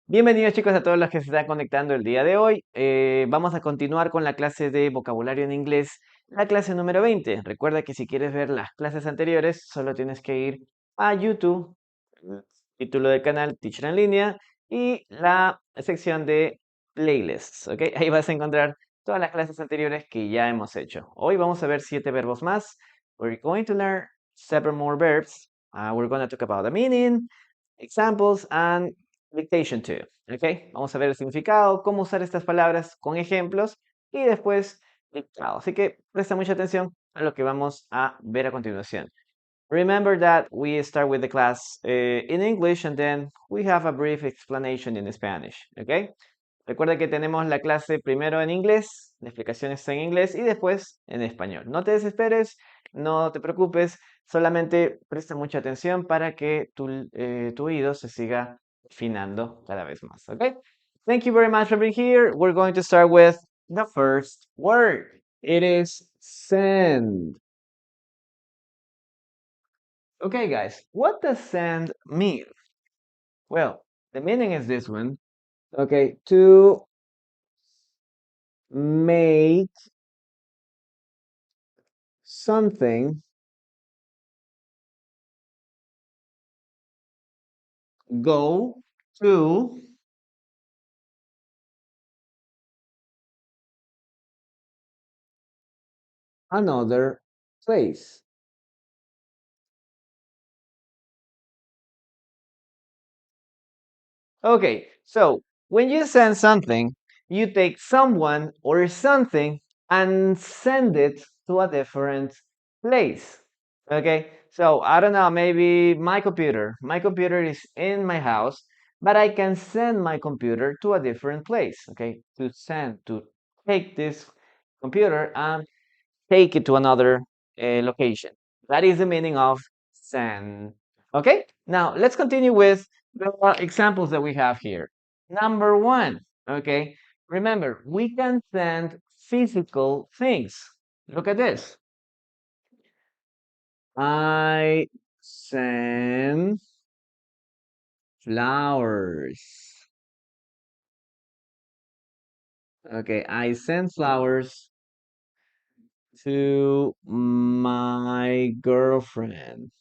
Bienvenidos chicos a todos los que se están conectando el día de hoy. Vamos a continuar con la clase de vocabulario en inglés, la clase número 20. Recuerda que si quieres ver las clases anteriores, solo tienes que ir a YouTube, el título del canal Teacher en línea y la sección de playlists, ¿ok? Ahí vas a encontrar todas las clases anteriores que ya hemos hecho. Hoy vamos a ver 7 verbos más. We're going to learn 7 more verbs. We're going to talk about the meaning, examples, and dictation too, ¿ok? Vamos a ver el significado, cómo usar estas palabras con ejemplos y después dictado. Así que presta mucha atención a lo que vamos a ver a continuación. Remember that we start with the class in English and then we have a brief explanation in Spanish, ¿ok? Recuerda que tenemos la clase primero en inglés, la explicación está en inglés y después en español. No te desesperes, no te preocupes, solamente presta mucha atención para que tu oído se siga afinando cada vez más, ¿ok? Thank you very much for being here. We're going to start with the first word. It is send. Okay, guys, what does send mean? Well, the meaning is this one. Okay, to make something go to another place. Okay, so when you send something, you take someone or something and send it to a different place. Okay, so I don't know, maybe my computer. My computer is in my house, but I can send my computer to a different place. Okay, to take this computer and take it to another location. That is the meaning of send. Okay, now let's continue with the examples that we have here. Number one, okay, remember, we can send physical things. Look at this. I send flowers. Okay, I send flowers to my girlfriend.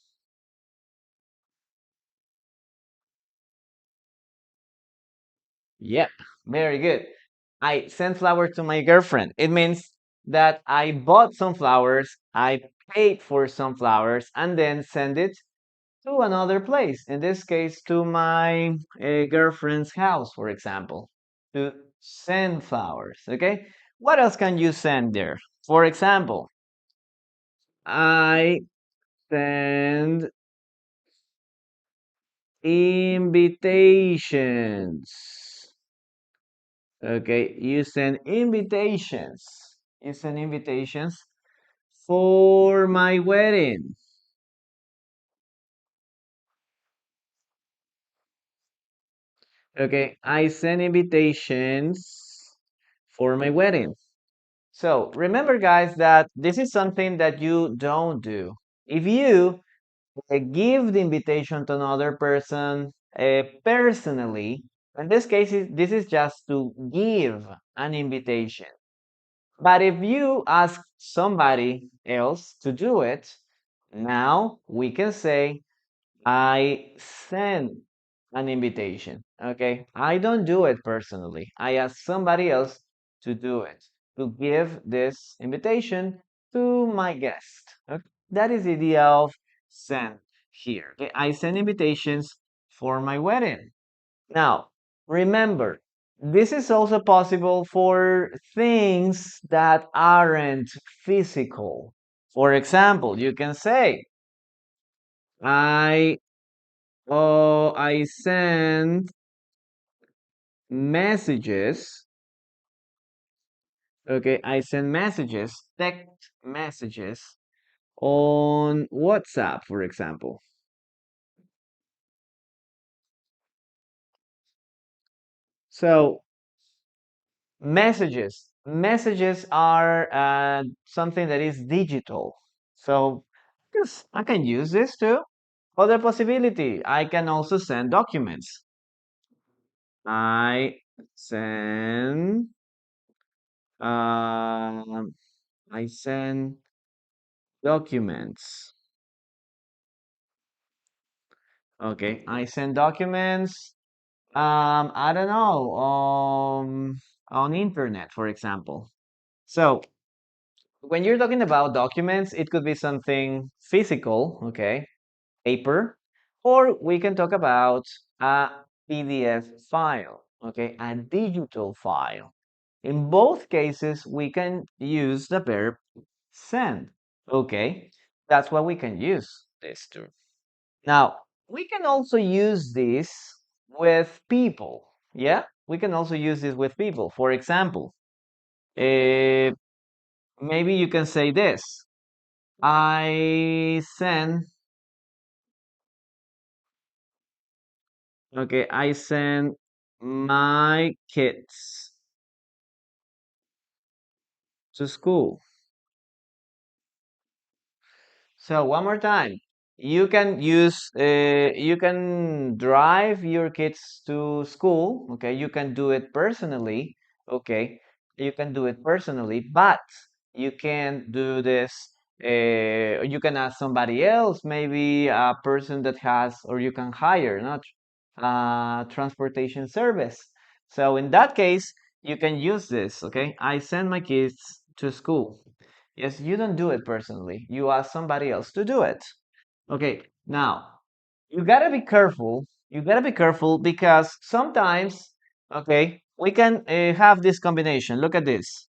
Yep, very good. I sent flowers to my girlfriend. It means that I bought some flowers, I paid for some flowers, and then send it to another place. In this case, to my girlfriend's house, for example, to send flowers. Okay, what else can you send there? For example, I send invitations. Okay, you send invitations. You send invitations for my wedding. Okay, I send invitations for my wedding. So remember, guys, that this is something that you don't do. If you give the invitation to another person personally, in this case, this is just to give an invitation. But if you ask somebody else to do it, now we can say, I send an invitation. Okay. I don't do it personally. I ask somebody else to do it, to give this invitation to my guest. Okay. That is the idea of send here. Okay. I send invitations for my wedding. Now, remember, this is also possible for things that aren't physical. For example, you can say, I I send messages. Okay, I send messages, text messages on WhatsApp, for example. So messages are something that is digital. So yes, I can use this too. Other possibility, I can also send documents. I send, um, I send documents. Okay, I send documents. I don't know, on internet, for example. So when you're talking about documents, it could be something physical, okay, paper, or we can talk about a PDF file, okay, a digital file. In both cases, we can use the verb send, okay? That's what we can use this to. Now, we can also use this with people, yeah? We can also use this with people. For example, uh, maybe you can say this. I send, okay, I send my kids to school. So one more time, you can drive your kids to school. Okay, you can do it personally. Okay, you can do it personally, but you can do this. You can ask somebody else, maybe a person that has, or you can hire, not transportation service. So in that case, you can use this. Okay, I send my kids to school. Yes, you don't do it personally. You ask somebody else to do it. Okay, now you gotta be careful. You gotta be careful because sometimes, okay, we can have this combination. Look at this.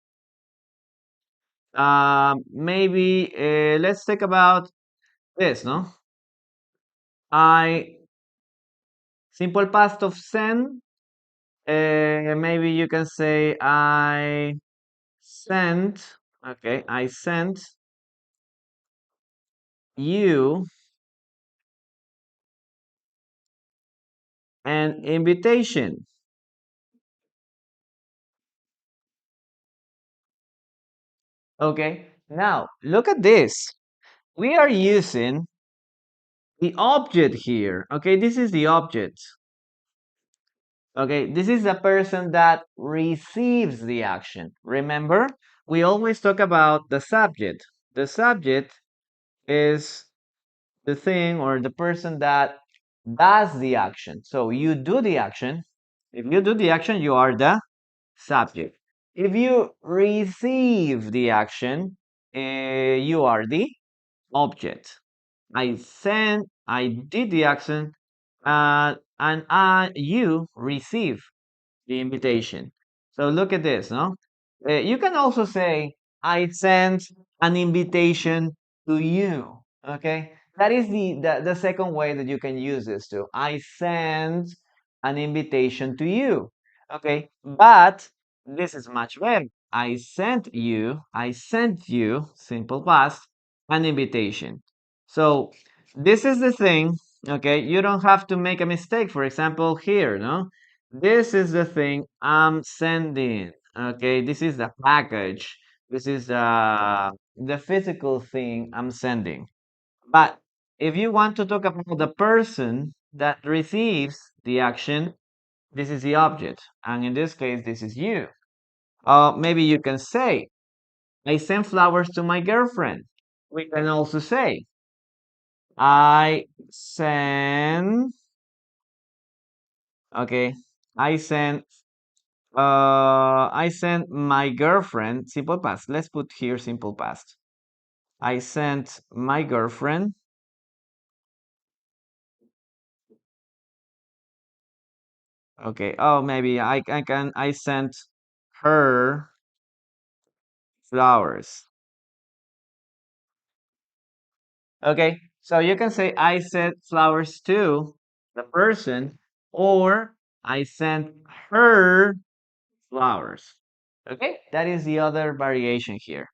Maybe let's think about this, no? I simple past of send. Maybe you can say I sent. Okay, I sent you an invitation. Okay, now look at this. We are using the object here. Okay, this is the object. Okay, this is the person that receives the action. Remember, we always talk about the subject. The subject is the thing or the person that does the action. So you do the action. If you do the action, you are the subject. If you receive the action, you are the object. I did the action, and you receive the invitation. So look at this, no? You can also say, I sent an invitation to you. Okay, that is the second way that you can use this too. I sent an invitation to you. Okay, but this is much better. I sent you, simple past, an invitation. So this is the thing. Okay, you don't have to make a mistake. For example, here, no? This is the thing I'm sending. Okay, this is the package. This is the physical thing I'm sending. But if you want to talk about the person that receives the action, this is the object. And in this case, this is you. Maybe you can say, I sent flowers to my girlfriend. We can also say, I send, okay, I sent I sent my girlfriend, simple past. Let's put here simple past. I sent my girlfriend. Okay. Oh, maybe I sent her flowers. Okay. So you can say I sent flowers to the person, or I sent her flowers. Okay. That is the other variation here.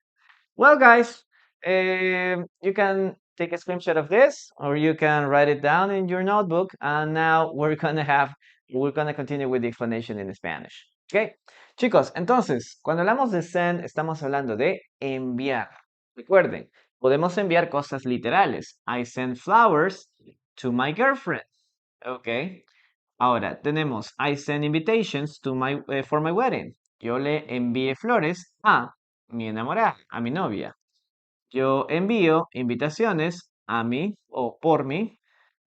Well, guys, you can take a screenshot of this, or you can write it down in your notebook. And now we're gonna continue with the explanation in Spanish. Okay, chicos, entonces, cuando hablamos de send, estamos hablando de enviar. Recuerden, podemos enviar cosas literales. I send flowers to my girlfriend. Okay. Ahora, tenemos I send invitations to for my wedding. Yo le envié flores a mi enamorada, a mi novia. Yo envío invitaciones a mí o por mi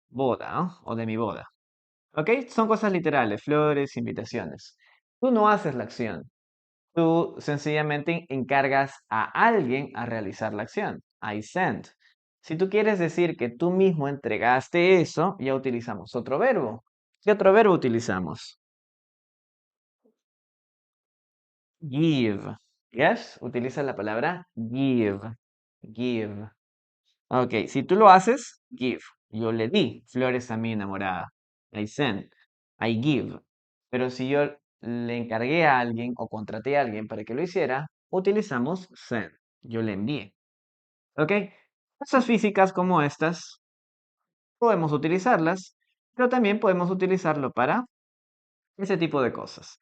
boda, ¿no? O de mi boda. ¿Ok? Son cosas literales, flores, invitaciones. Tú no haces la acción. Tú sencillamente encargas a alguien a realizar la acción. I sent. Si tú quieres decir que tú mismo entregaste eso, ya utilizamos otro verbo. ¿Qué otro verbo utilizamos? Give. Yes, utiliza la palabra give. Give. Ok, si tú lo haces, give. Yo le di flores a mi enamorada. I sent. I give. Pero si yo le encargué a alguien o contraté a alguien para que lo hiciera, utilizamos send. Yo le envié. Ok, cosas físicas como estas podemos utilizarlas, pero también podemos utilizarlo para ese tipo de cosas.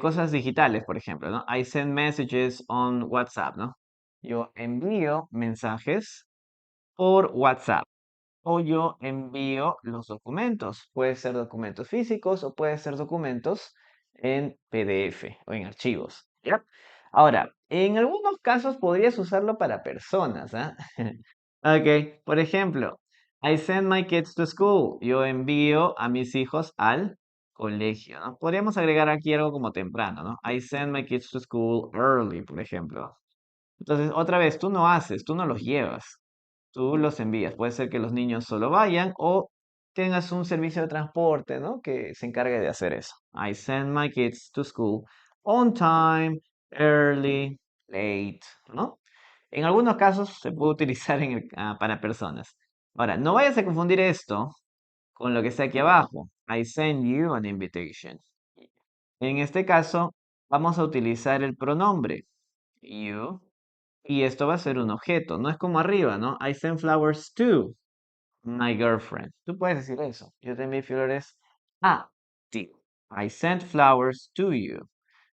Cosas digitales, por ejemplo, ¿no? I send messages on WhatsApp, ¿no? Yo envío mensajes por WhatsApp. O yo envío los documentos. Puede ser documentos físicos o puede ser documentos en PDF o en archivos. ¿Ya? Ahora, en algunos casos podrías usarlo para personas, ¿ah? Ok, por ejemplo, I send my kids to school. Yo envío a mis hijos al colegio, ¿no? Podríamos agregar aquí algo como temprano, ¿no? I send my kids to school early, por ejemplo. Entonces, otra vez, tú no haces, tú no los llevas, tú los envías. Puede ser que los niños solo vayan o tengas un servicio de transporte, ¿no? Que se encargue de hacer eso. I send my kids to school on time, early, late, ¿no? En algunos casos se puede utilizar para personas. Ahora, no vayas a confundir esto con lo que está aquí abajo. I send you an invitation. En este caso, vamos a utilizar el pronombre you. Y esto va a ser un objeto, no es como arriba, ¿no? I sent flowers to my girlfriend. Tú puedes decir eso. Yo te envié flores a ti. I sent flowers to you.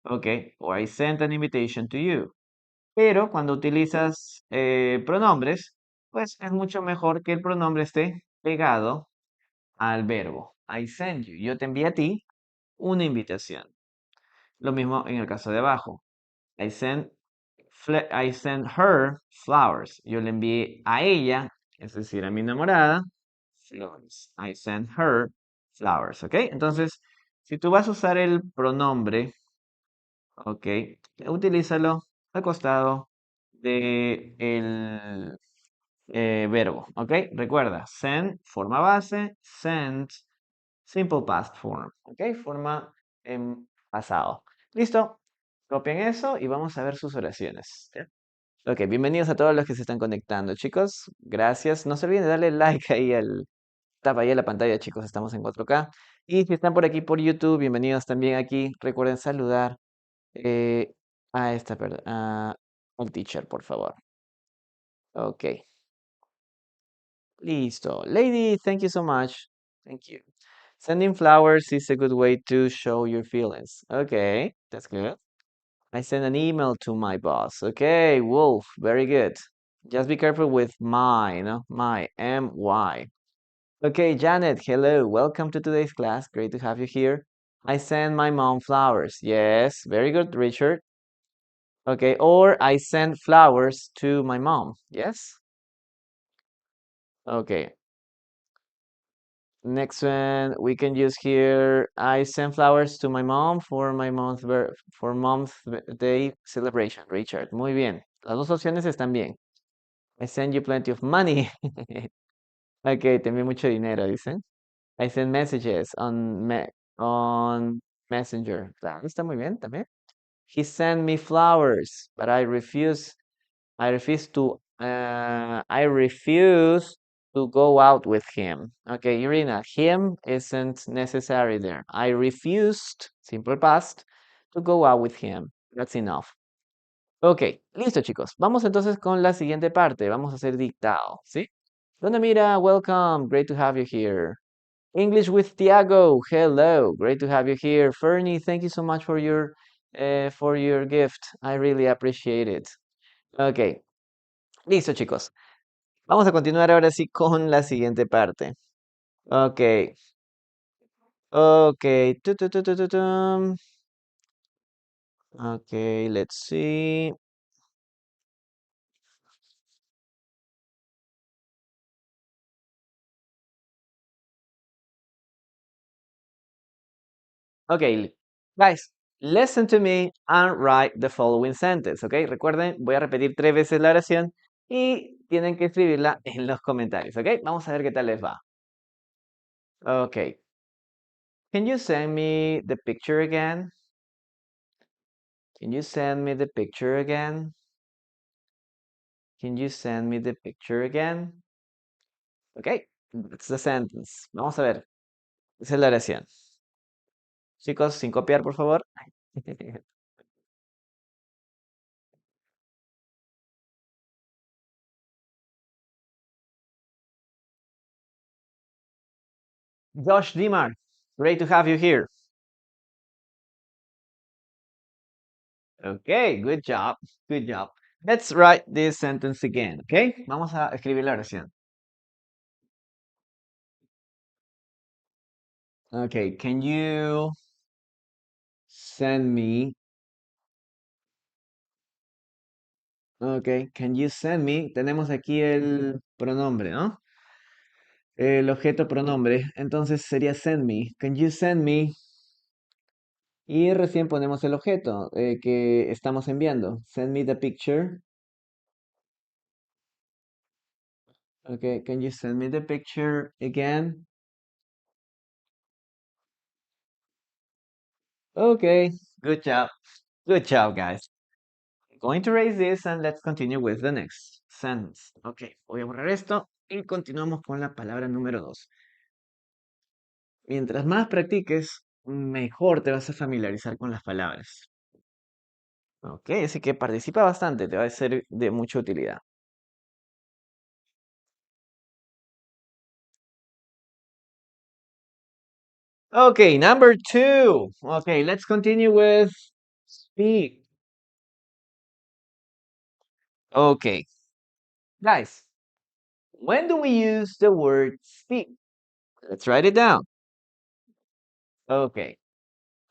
¿Ok? O I sent an invitation to you. Pero cuando utilizas pronombres, pues es mucho mejor que el pronombre esté pegado al verbo. I sent you. Yo te envié a ti una invitación. Lo mismo en el caso de abajo. I sent I sent her flowers. Yo le envié a ella, es decir, a mi enamorada, flores. I sent her flowers, ¿ok? Entonces, si tú vas a usar el pronombre, ¿ok? Utilízalo al costado de el verbo, ¿ok? Recuerda, send, forma base, sent, simple past form, ¿ok? Forma en pasado. ¿Listo? Copien eso y vamos a ver sus oraciones. Ok, bienvenidos a todos los que se están conectando, chicos. Gracias. No se olviden de darle like ahí al tapa ahí a la pantalla, chicos. Estamos en 4K. Y si están por aquí por YouTube, bienvenidos también aquí. Recuerden saludar eh, a al teacher, por favor. Ok, listo. Lady, thank you so much. Thank you. Sending flowers is a good way to show your feelings. Okay, that's good. I sent an email to my boss. Okay, Wolf, very good. Just be careful with my, no? My, M-Y. Okay, Janet, hello. Welcome to today's class. Great to have you here. I send my mom flowers. Yes, very good, Richard. Okay, or I send flowers to my mom. Yes? Okay. Next one, we can use here. I send flowers to my mom for my mom's day celebration. Richard, muy bien. Las dos opciones están bien. I send you plenty of money. Ok, te envío mucho dinero, dicen. I send messages on Messenger. Claro, está muy bien también. He sent me flowers, but I refuse to go out with him. Okay, Irina, him isn't necessary there. I refused, simple past, to go out with him. That's enough. Ok, listo chicos. Vamos entonces con la siguiente parte. Vamos a hacer dictado, ¿sí? Dona Mira, welcome. Great to have you here. English with Tiago. Hello. Great to have you here. Fernie, thank you so much for your gift. I really appreciate it. Ok, listo chicos. Vamos a continuar ahora sí con la siguiente parte. Ok, Okay. Tu. Okay, let's see. Okay, guys, listen to me and write the following sentence, okay? Recuerden, voy a repetir 3 veces la oración y tienen que escribirla en los comentarios, okay? Vamos a ver qué tal les va. Okay. Can you send me the picture again? Can you send me the picture again? Can you send me the picture again? Okay, that's the sentence. Vamos a ver. Esa es la oración. Chicos, sin copiar, por favor. Josh Dimar, great to have you here. Okay, good job. Good job. Let's write this sentence again, okay? Vamos a escribir la oración. Okay, can you send me? Okay, can you send me? Tenemos aquí el pronombre, ¿no? El objeto pronombre. Entonces sería send me. Can you send me? Y recién ponemos el objeto que estamos enviando. Send me the picture. Okay, can you send me the picture again? Okay, good job. Good job, guys. Going to erase this and let's continue with the next sentence. Okay, voy a borrar esto y continuamos con la palabra número 2. Mientras más practiques, mejor te vas a familiarizar con las palabras. Ok, así que participa bastante, te va a ser de mucha utilidad. Okay, number 2. Okay, let's continue with speak. Okay, guys, when do we use the word speak? Let's write it down. Okay.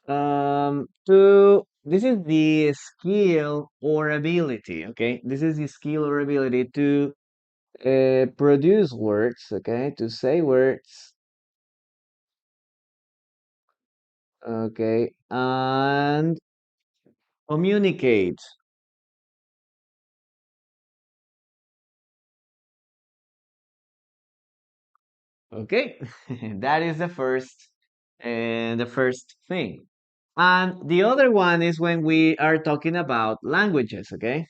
This is the skill or ability, okay? This is the skill or ability to produce words, okay? To say words, okay? And communicate, okay? That is the first thing. And the other one is when we are talking about languages, okay?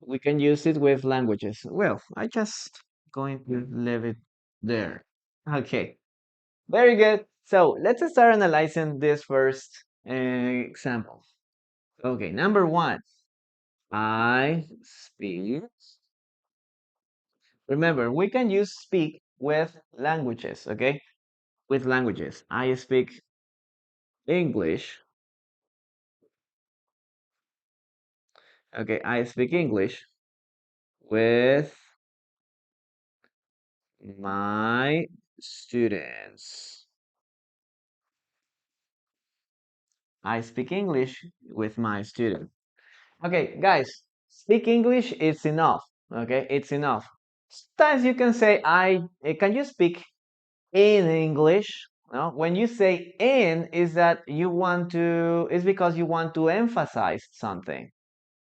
We can use it with languages. Well, I just going to leave it there. Okay. Very good. So let's start analyzing this first example. Okay, number 1. I speak. Remember, we can use speak with languages, okay? With languages. I speak English. Okay, I speak English with my students. I speak English with my students. Okay, guys, speak English is enough. Okay, it's enough. Sometimes you can say, can you speak in English? No, when you say in, is that you want to, is because you want to emphasize something.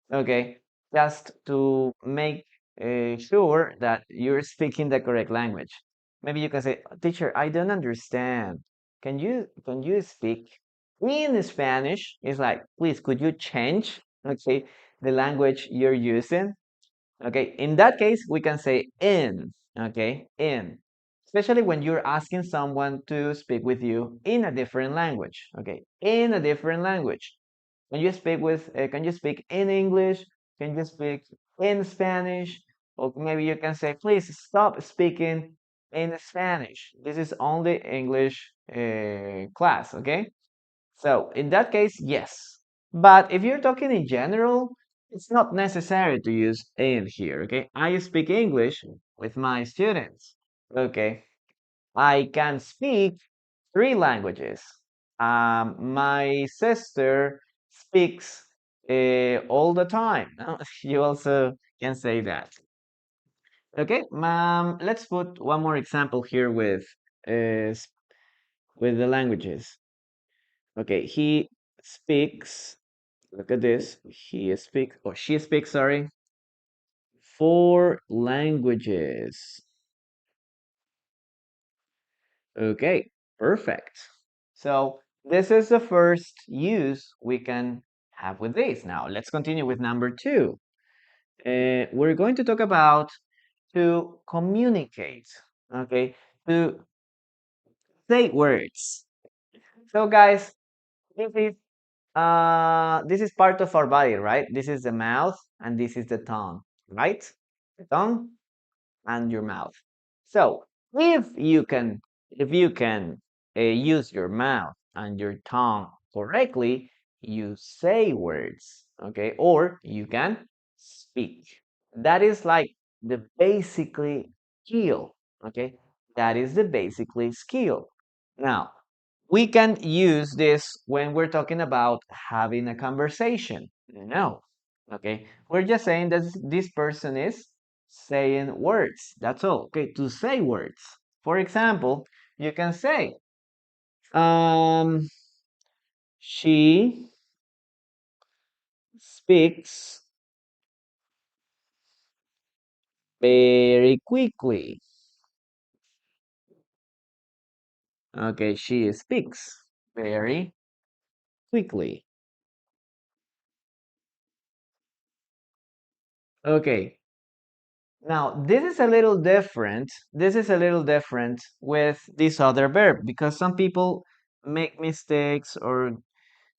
Okay, just to make sure that you're speaking the correct language. Maybe you can say, teacher, I don't understand. Can you speak in Spanish? It's like, please, could you change, okay, the language you're using? Okay, in that case, we can say in, okay, in. Especially when you're asking someone to speak with you in a different language, okay, in a different language. Can you speak in English? Can you speak in Spanish? Or maybe you can say, please stop speaking in Spanish. This is only English class, okay? So in that case, yes. But if you're talking in general, it's not necessary to use in here, okay? I speak English with my students, okay? I can speak three languages. My sister speaks all the time. No? You also can say that. Okay, let's put one more example here with the languages. Okay, he speaks. Look at this. He speaks, or she speaks, sorry, four languages. Okay, perfect. So this is the first use we can have with this. Now let's continue with number two. We're going to talk about to communicate. Okay, to say words. So guys, this is this is part of our body, right? This is the mouth and this is the tongue, right? The tongue and your mouth. So if you can use your mouth and your tongue correctly, you say words, okay? Or you can speak. That is like the basically skill, okay? That is the basically skill. Now, we can use this when we're talking about having a conversation. No, okay? We're just saying that this person is saying words. That's all. Okay, to say words. For example, you can say, she speaks very quickly. Okay, she speaks very quickly. Okay, now this is a little different. This is a little different with this other verb because some people make mistakes or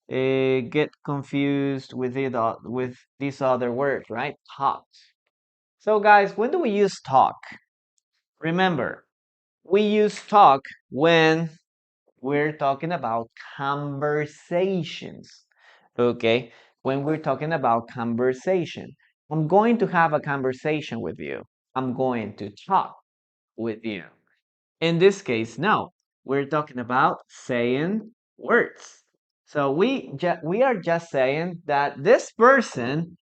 get confused with with this other word, right? Talk. So guys, when do we use talk? Remember, we use talk when we're talking about conversations. Okay? When we're talking about conversation. I'm going to have a conversation with you. I'm going to talk with you. In this case, no. We're talking about saying words. So we are just saying that this person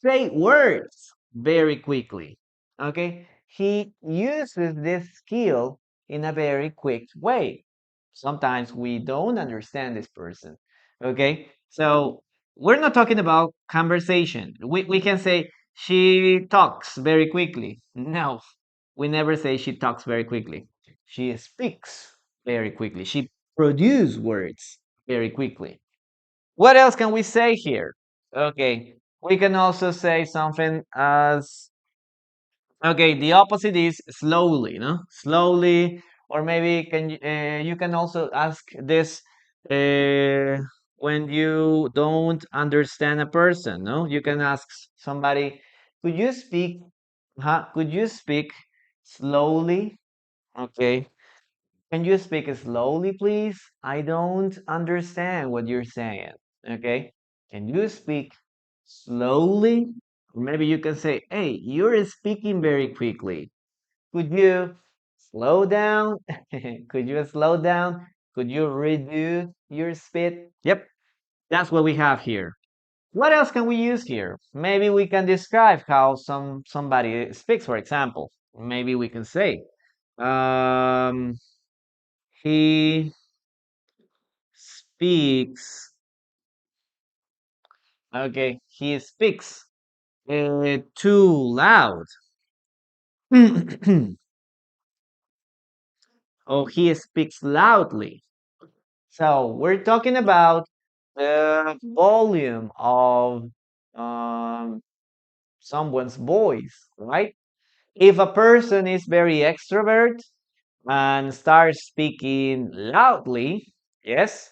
say words very quickly. Okay? He uses this skill in a very quick way. Sometimes we don't understand this person. Okay? So we're not talking about conversation. We can say she talks very quickly. No, we never say she talks very quickly. She speaks very quickly. She produces words very quickly. What else can we say here? Okay, we can also say something as, okay, the opposite is slowly, no? Slowly, or maybe you can also ask this when you don't understand a person, no? You can ask somebody, could you speak, could you speak slowly? Okay, can you speak slowly, please? I don't understand what you're saying. Okay? Can you speak slowly? Or maybe you can say, hey, you're speaking very quickly. Could you slow down? Could you slow down? Could you reduce your speed? Yep, that's what we have here. What else can we use here? Maybe we can describe how somebody speaks, for example. Maybe we can say, um, he speaks. Okay, he speaks too loud. Oh, he speaks loudly. So we're talking about the volume of um, someone's voice, right? If a person is very extrovert and starts speaking loudly, yes,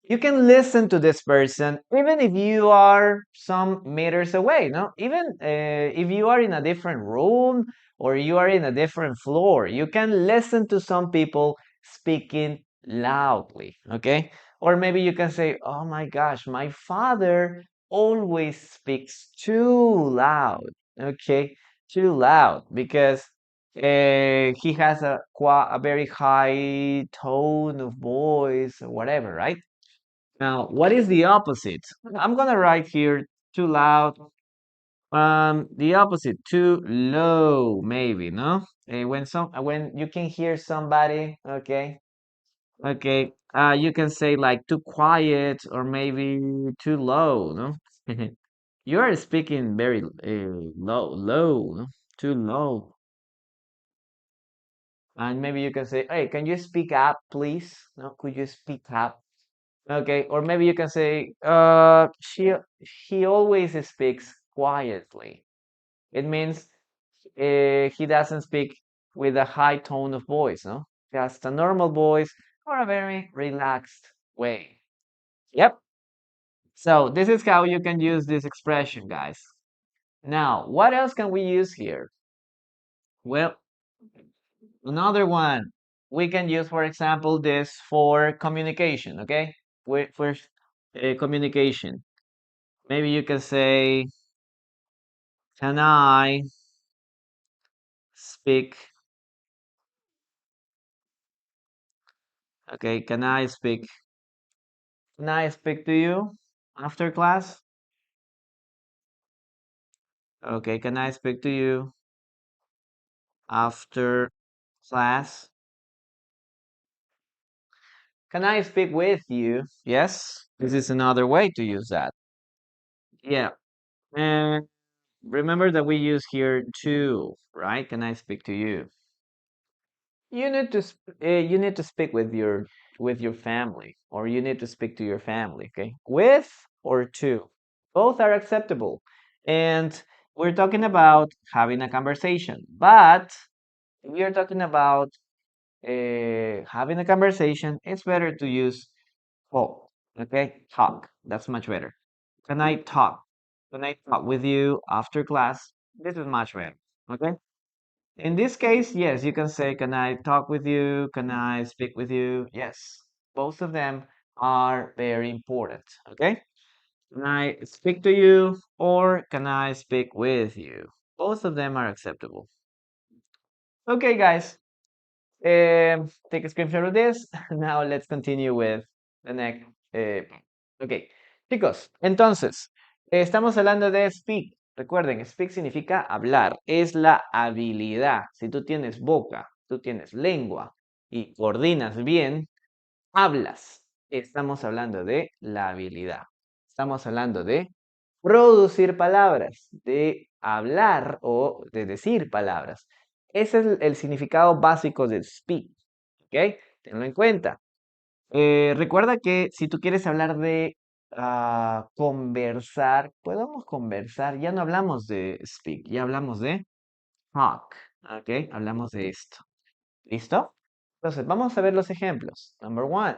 you can listen to this person even if you are some meters away, no, even if you are in a different room or you are in a different floor, you can listen to some people speaking loudly, okay? Or maybe you can say, oh my gosh, my father always speaks too loud, okay? Too loud because He has a very high tone of voice or whatever, right? Now, what is the opposite? I'm gonna write here too loud. The opposite, too low, maybe, no? When you can hear somebody, okay, okay, you can say like too quiet or maybe too low, no? You are speaking very low, no? Too low. And maybe you can say, hey, can you speak up, please? No, could you speak up? Okay, or maybe you can say, he always speaks quietly. It means he doesn't speak with a high tone of voice, no? Just a normal voice or a very relaxed way. Yep. So this is how you can use this expression, guys. Now, what else can we use here? Well, another one. We can use, for example, this for communication, okay? For communication. Maybe you can say, can I speak? Okay, can I speak? Can I speak to you after class? Okay, can I speak to you after class? Can I speak with you? Yes, this is another way to use that. Yeah, and remember that we use here to, right? Can I speak to you? You need to speak with your family, or you need to speak to your family, okay? With or to, both are acceptable. And we're talking about having a conversation, but if we are talking about having a conversation, it's better to use talk, okay? Talk, that's much better. Can I talk? Can I talk with you after class? This is much better, okay? In this case, yes, you can say, can I talk with you? Can I speak with you? Yes, both of them are very important, okay? Can I speak to you or can I speak with you? Both of them are acceptable. Okay, guys, take a screenshot of this. Now let's continue with the next. Ok, chicos, entonces, estamos hablando de speak. Recuerden, speak significa hablar, es la habilidad. Si tú tienes boca, tú tienes lengua y coordinas bien, hablas. Estamos hablando de la habilidad. Estamos hablando de producir palabras, de hablar o de decir palabras. Ese es el significado básico de speak. ¿Ok? Tenlo en cuenta. Recuerda que si tú quieres hablar de conversar, podemos conversar. Ya no hablamos de speak, ya hablamos de talk. ¿Ok? Hablamos de esto. ¿Listo? Entonces, vamos a ver los ejemplos. Number one,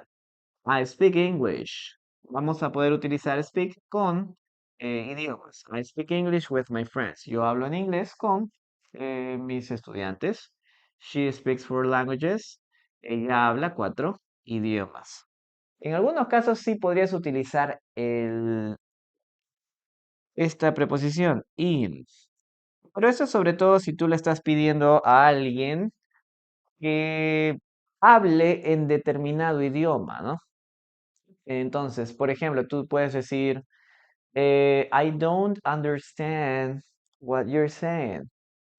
I speak English. Vamos a poder utilizar speak con idiomas. I speak English with my friends. Yo hablo en inglés con mis estudiantes. She speaks four languages. Ella habla cuatro idiomas. En algunos casos sí podrías utilizar esta preposición in. Pero eso sobre todo si tú le estás pidiendo a alguien que hable en determinado idioma, ¿no? Entonces, por ejemplo, tú puedes decir, I don't understand what you're saying.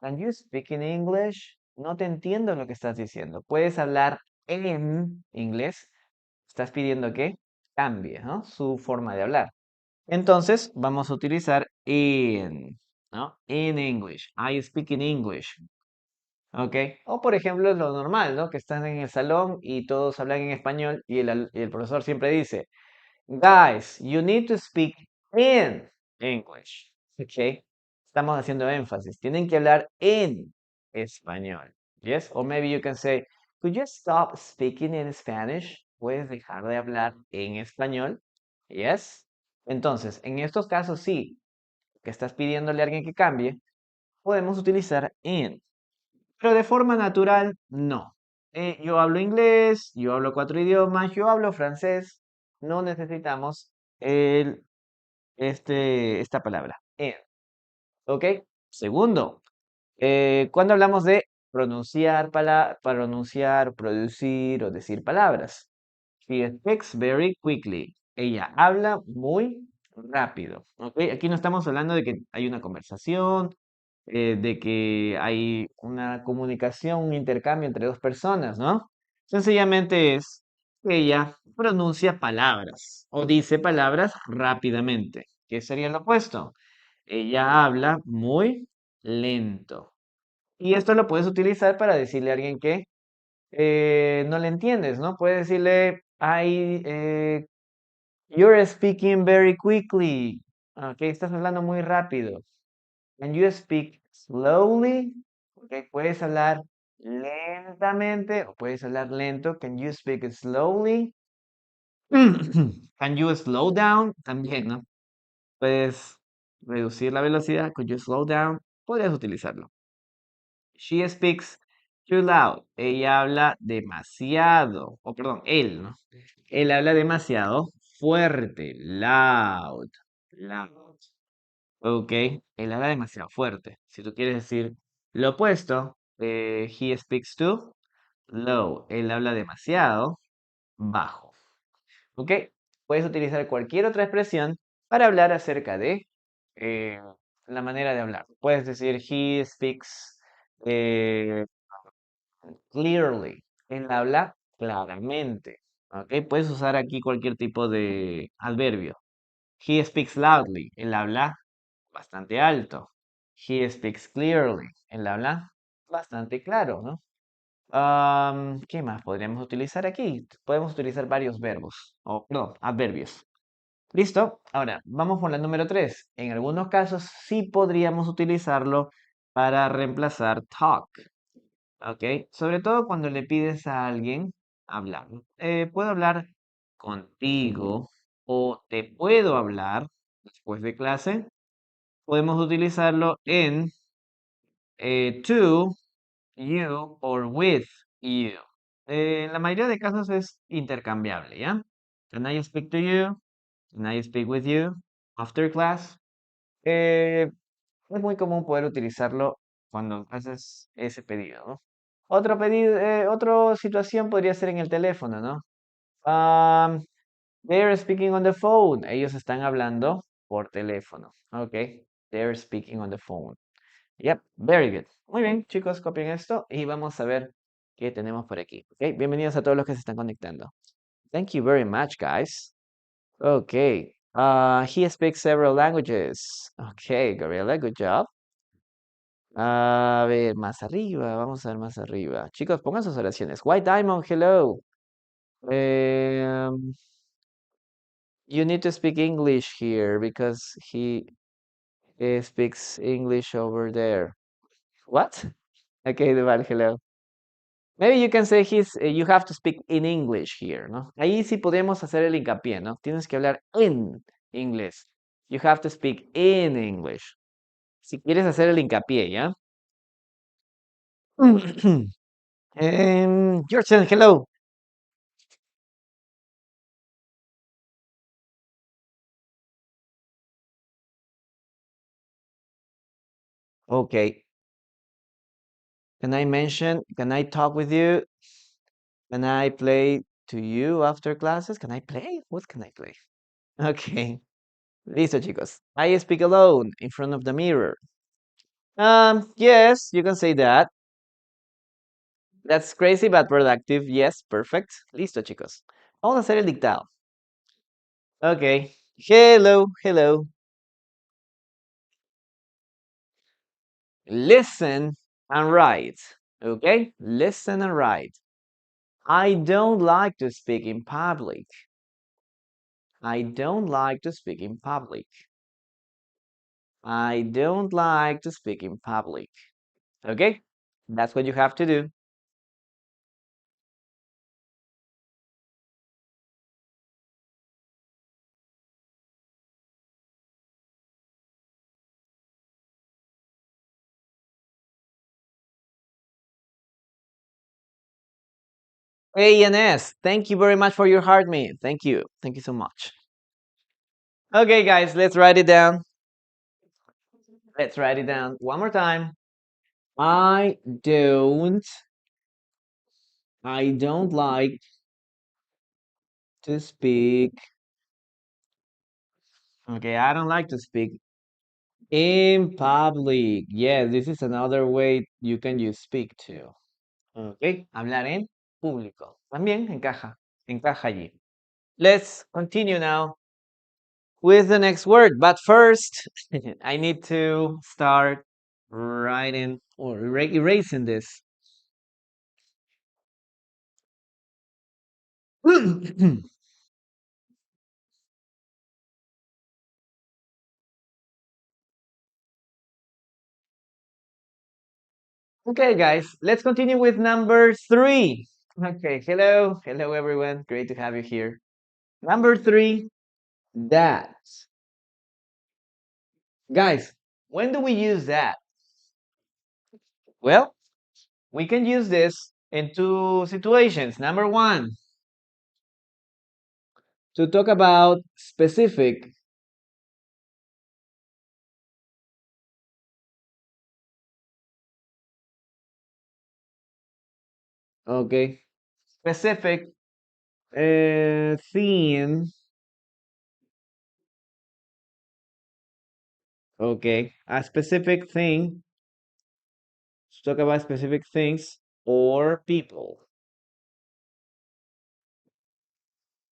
Can you speak in English? No te entiendo lo que estás diciendo. Puedes hablar en inglés. Estás pidiendo que cambie, ¿no? Su forma de hablar. Entonces, vamos a utilizar in, ¿no? In English. I speak in English. ¿Ok? O por ejemplo, lo normal, ¿no? Que están en el salón y todos hablan en español y y el profesor siempre dice, Guys, you need to speak in English. Okay? Estamos haciendo énfasis. Tienen que hablar en español. Yes? Or maybe you can say, could you stop speaking in Spanish? ¿Puedes dejar de hablar en español? Yes? Entonces, en estos casos sí, que estás pidiéndole a alguien que cambie, podemos utilizar in. Pero de forma natural, no. Yo hablo inglés, yo hablo cuatro idiomas, yo hablo francés. No necesitamos el, esta palabra. En. ¿Ok? Segundo, cuando hablamos de pronunciar, producir o decir palabras. She speaks very quickly. Ella habla muy rápido. ¿Ok? Aquí no estamos hablando de que hay una conversación, de que hay una comunicación, un intercambio entre dos personas, ¿no? Sencillamente es que ella pronuncia palabras o dice palabras rápidamente. ¿Qué sería lo opuesto? Ella habla muy lento. Y esto lo puedes utilizar para decirle a alguien que no le entiendes, ¿no? Puedes decirle, you're speaking very quickly. Ok, estás hablando muy rápido. Can you speak slowly? Ok, puedes hablar lentamente o puedes hablar lento. Can you speak slowly? Can you slow down? También, ¿no? Puedes reducir la velocidad. Could you slow down? Podrías utilizarlo. She speaks too loud. Ella habla demasiado. O perdón, él, ¿no? Él habla demasiado fuerte. Loud. Loud. Ok, él habla demasiado fuerte. Si tú quieres decir lo opuesto, he speaks too low. Él habla demasiado bajo. Ok, puedes utilizar cualquier otra expresión para hablar acerca de eh, la manera de hablar. Puedes decir he speaks eh, clearly. Él habla claramente. Ok, puedes usar aquí cualquier tipo de adverbio. He speaks loudly. Él habla bastante alto. He speaks clearly. Él habla bastante claro, ¿no? ¿Qué más podríamos utilizar aquí? Podemos utilizar varios verbos, o no, adverbios. ¿Listo? Ahora, vamos por la número 3. En algunos casos sí podríamos utilizarlo para reemplazar talk, ¿ok? Sobre todo cuando le pides a alguien hablar. Puedo hablar contigo o te puedo hablar después de clase. Podemos utilizarlo en to, you or with you. En la mayoría de casos es intercambiable, ¿ya? Can I speak to you? Can I speak with you after class? Eh, es muy común poder utilizarlo cuando haces ese pedido, ¿no? Otro pedido, otra situación podría ser en el teléfono, ¿no? Um, they're speaking on the phone. Ellos están hablando por teléfono. Ok. They're speaking on the phone. Yep, very good. Muy bien, chicos, copien esto y vamos a ver qué tenemos por aquí. Ok, bienvenidos a todos los que se están conectando. Thank you very much, guys. Okay. He speaks several languages. Okay, Gabriela, good job. A ver, más arriba, vamos a ver más arriba. Chicos, pongan sus oraciones. White Diamond, hello. Um, you need to speak English here because he speaks English over there. What? Okay, Duval, hello. Maybe you can say you have to speak in English here, ¿no? Ahí sí podemos hacer el hincapié, ¿no? Tienes que hablar en inglés. You have to speak in English. Si quieres hacer el hincapié, ¿ya? Your turn, hello. Okay. Can I talk with you? Can I play to you after classes? Can I play? What can I play? Okay. Listo, chicos. I speak alone in front of the mirror. Yes, you can say that. That's crazy but productive. Yes, perfect. Listo, chicos. Vamos a hacer el dictado. Okay. Hello, hello. Listen and write. Okay? Listen and write. I don't like to speak in public. I don't like to speak in public. I don't like to speak in public. Okay? That's what you have to do. A and S, thank you very much for your heart, man. Thank you. Thank you so much. Okay, guys, let's write it down. Let's write it down one more time. I don't, I don't like to speak. Okay, I don't like to speak in public. Yes, this is another way you can use speak to. Okay, hablar en público. También encaja, encaja allí. Let's continue now with the next word. But first, I need to start writing or erasing this. Okay, guys, let's continue with number 3. Okay, hello everyone. Great to have you here. Number 3, that. Guys, when do we use that? Well, we can use this in two situations. Number 1, to talk about specific. Okay, specific theme. Okay, a specific thing, to talk about specific things or people.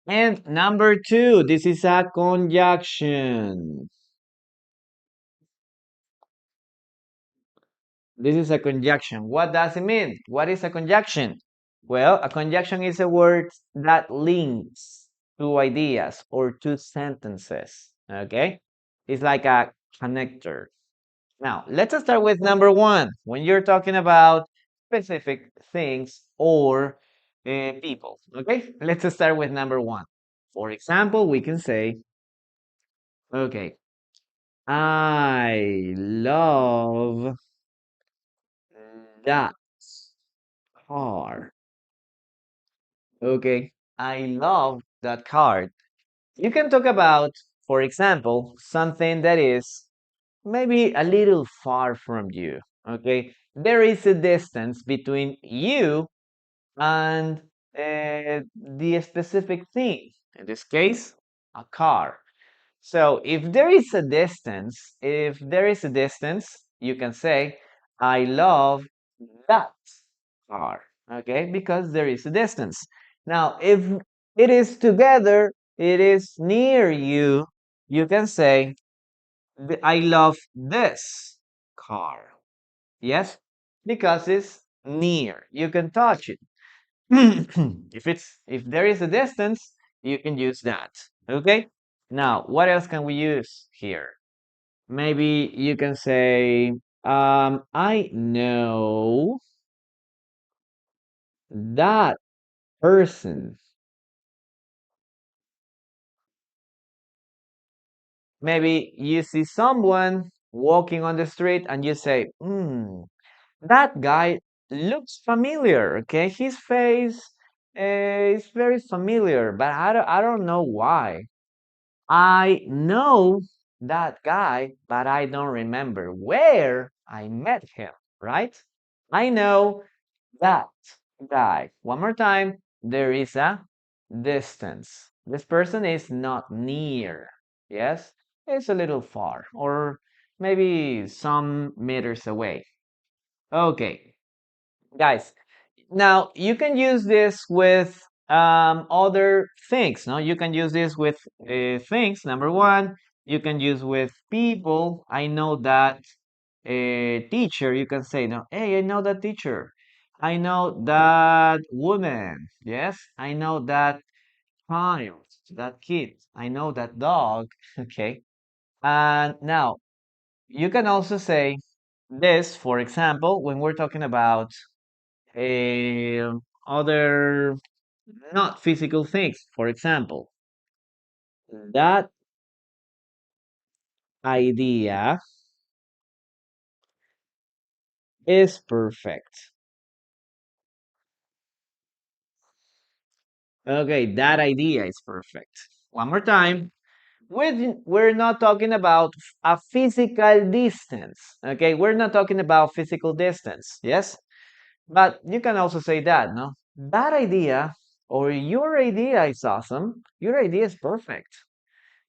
And number 2, this is a conjunction. This is a conjunction. What does it mean? What is a conjunction? Well, a conjunction is a word that links two ideas or two sentences. Okay? It's like a connector. Now, let's start with number 1. When you're talking about specific things or people. Okay? Let's start with number 1. For example, we can say, okay, I love that car. Okay, I love that car. You can talk about, for example, something that is maybe a little far from you. Okay, there is a distance between you and the specific thing. In this case, a car. So if there is a distance, you can say, I love that car. Okay, because there is a distance. Now, if it is together, it is near you, you can say, I love this car. Yes, because it's near. You can touch it. If there is a distance, you can use that. Okay? Now, what else can we use here? Maybe you can say, I know that person. Maybe you see someone walking on the street and you say, that guy looks familiar. Okay, his face is very familiar, but I don't know why. I know that guy, but I don't remember where I met him, right? I know that guy. One more time, there is a distance. This person is not near. Yes, it's a little far, or maybe some meters away. Okay, guys, now you can use this with other things. No, you can use this with things. Number 1, you can use with people. I know that teacher. You can say, no, hey, I know that teacher. I know that woman. Yes, I know that child, that kid. I know that dog. Okay, and now you can also say this, for example, when we're talking about other not physical things. For example, that idea is perfect. Okay, that idea is perfect. One more time. We're not talking about a physical distance. Okay, we're not talking about physical distance. Yes, but you can also say that, no? That idea or your idea is awesome. Your idea is perfect.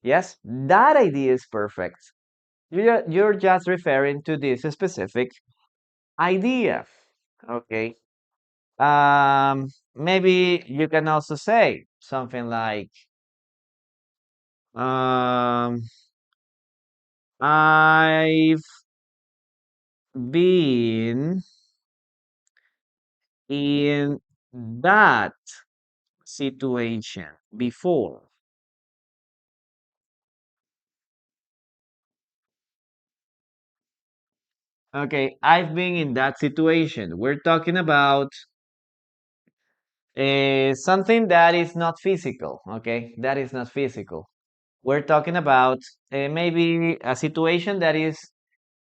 Yes, that idea is perfect. You're just referring to this specific idea. Okay. Maybe you can also say something like, um, I've been in that situation before. Okay, I've been in that situation. We're talking about something that is not physical. Okay, that is not physical. We're talking about maybe a situation that is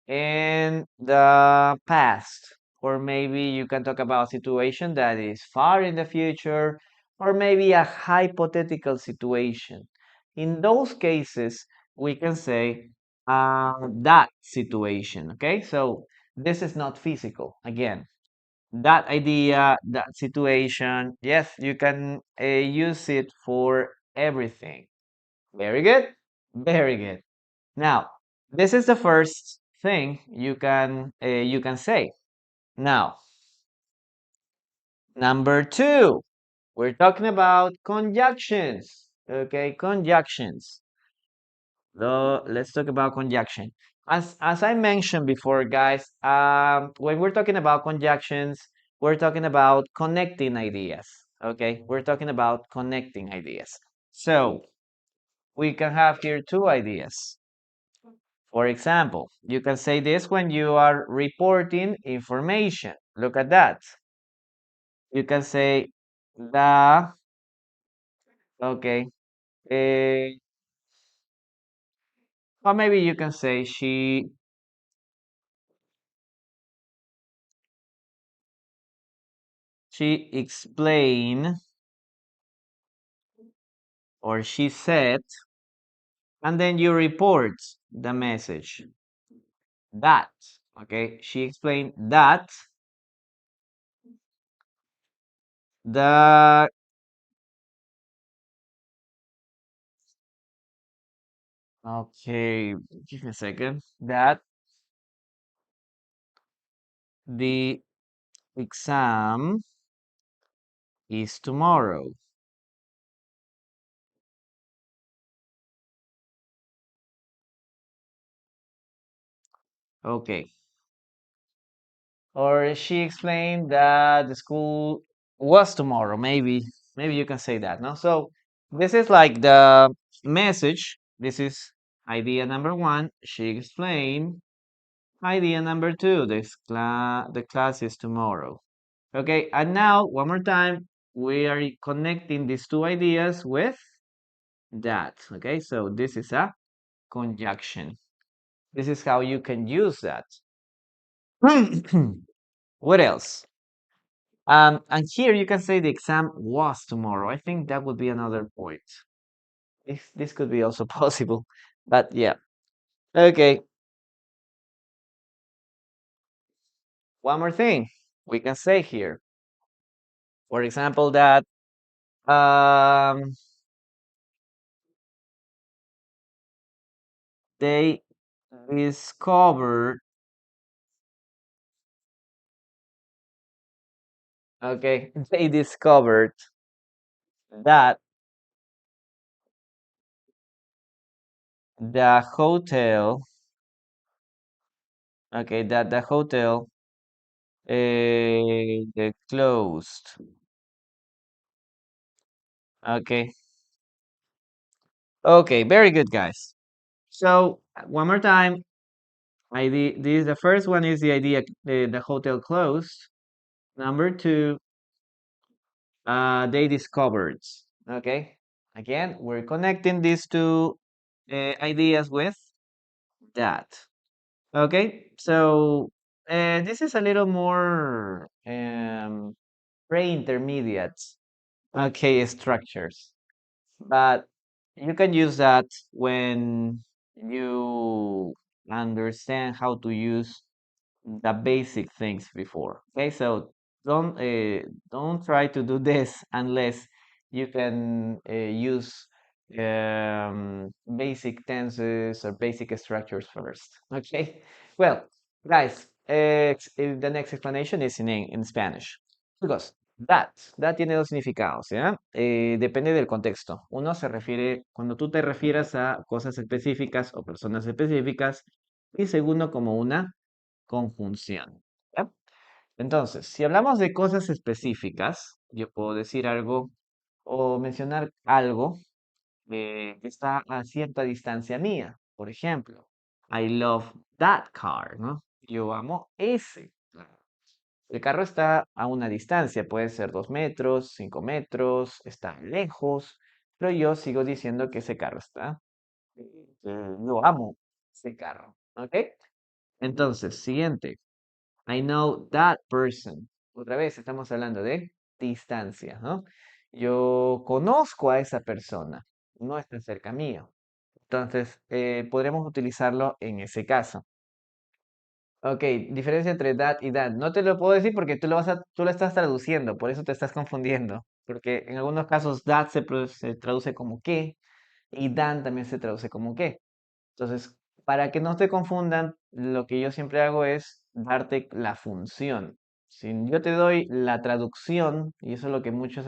in the past, or maybe you can talk about a situation that is far in the future, or maybe a hypothetical situation. In those cases, we can say that situation. Okay, so this is not physical. Again, that idea, that situation, yes, you can use it for everything. Very good, very good. Now, this is the first thing you can say. Now, number two, we're talking about conjunctions. Okay, conjunctions. So let's talk about conjunction. As I mentioned before, guys, when we're talking about conjunctions, we're talking about connecting ideas. Okay, we're talking about connecting ideas. So we can have here two ideas. For example, you can say this when you are reporting information. Look at that. You can say the, okay, uh, or maybe you can say she explained or she said, and then you report the message. That, okay, she explained that the, okay, give me a second, that the exam is tomorrow. Okay. Or she explained that the school was tomorrow. Maybe you can say that, no? So this is like the message. This is idea number one. She explained. Idea number two, the class is tomorrow. Okay, and now one more time, we are connecting these two ideas with that. Okay, so this is a conjunction. This is how you can use that. What else? And here you can say the exam was tomorrow. I think that would be another point. This could be also possible, but yeah. Okay, one more thing we can say here. For example, that um, they discovered, okay, they discovered that the hotel, okay, that the hotel closed. Okay, okay, very good, guys. So one more time, this the first one is the idea the hotel closed. Number two, they discovered. Okay, again, we're connecting these two ideas with that. Okay, so this is a little more pre-intermediate. Okay, structures, but You can use that when you understand how to use the basic things before. Okay, so don't try to do this unless you can use basic tenses or basic structures first. Okay, well, guys, the next explanation is in Spanish. Chicos, that tiene dos significados, ¿ya? Depende del contexto. Uno se refiere, cuando tú te refieras a cosas específicas o personas específicas, y segundo como una conjunción. ¿Ya? Entonces, si hablamos de cosas específicas, yo puedo decir algo o mencionar algo que está a cierta distancia mía. Por ejemplo, I love that car, ¿no? Yo amo ese carro. El carro está a una distancia, puede ser 2 metros, 5 metros, está lejos, pero yo sigo diciendo que ese carro está. Yo amo ese carro, ¿ok? Entonces, siguiente. I know that person. Otra vez estamos hablando de distancia, ¿no? Yo conozco a esa persona, no está cerca mío. Entonces, podremos utilizarlo en ese caso. Ok, diferencia entre that y that. No te lo puedo decir porque tú lo estás traduciendo, por eso te estás confundiendo. Porque en algunos casos that se traduce como que y dan también se traduce como que. Entonces, para que no te confundan, lo que yo siempre hago es darte la función. Si yo te doy la traducción, y eso es lo que muchos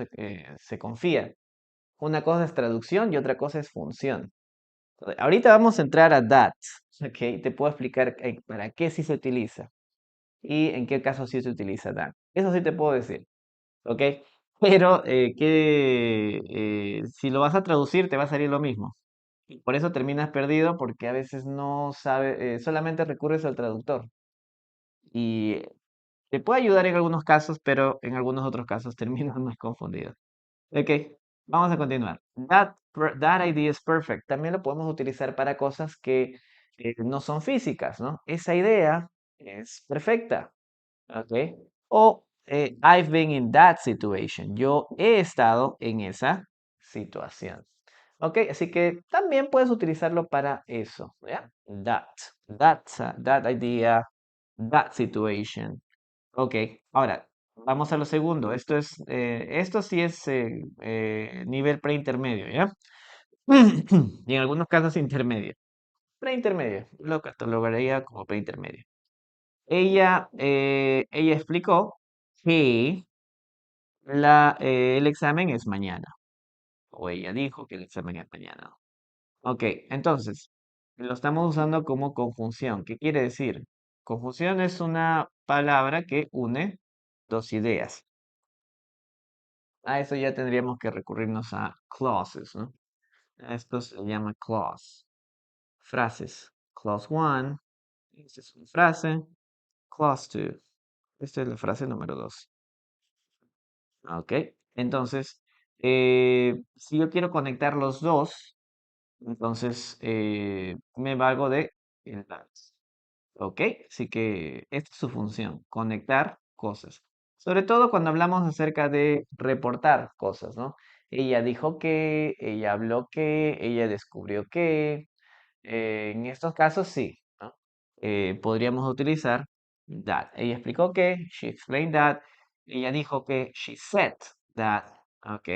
se confía, una cosa es traducción y otra cosa es función. Ahorita vamos a entrar a that, ¿ok? Te puedo explicar para qué sí se utiliza y en qué caso sí se utiliza that. Eso sí te puedo decir, ¿ok? Pero si lo vas a traducir, te va a salir lo mismo. Y por eso terminas perdido porque a veces no sabe, solamente recurres al traductor. Y te puede ayudar en algunos casos, pero en algunos otros casos terminas más confundido. Ok, vamos a continuar. That idea is perfect. También lo podemos utilizar para cosas que no son físicas, ¿no? Esa idea es perfecta. ¿Ok? O I've been in that situation. Yo he estado en esa situación. ¿Ok? Así que también puedes utilizarlo para eso. ¿Ya? That idea, that situation. Ok, ahora vamos a lo segundo. Esto sí es nivel preintermedio, ¿ya? Y en algunos casos intermedio. Preintermedio, lo catalogaría como preintermedio. Ella explicó que el examen es mañana, o ella dijo que el examen es mañana. Ok, entonces, lo estamos usando como conjunción. ¿Qué quiere decir? Conjunción es una palabra que une dos ideas. A eso ya tendríamos que recurrirnos a clauses, ¿no? A esto se llama clause. Frases. Clause 1, esta es una frase. Clause 2, esta es la frase número 2. Ok, entonces, si yo quiero conectar los dos, entonces me valgo de enlaces. Ok, así que esta es su función, conectar cosas. Sobre todo cuando hablamos acerca de reportar cosas, ¿no? Ella dijo que, ella habló que, ella descubrió que. En estos casos sí, ¿no? Podríamos utilizar that. Ella explicó que, she explained that. Ella dijo que, she said that. Ok.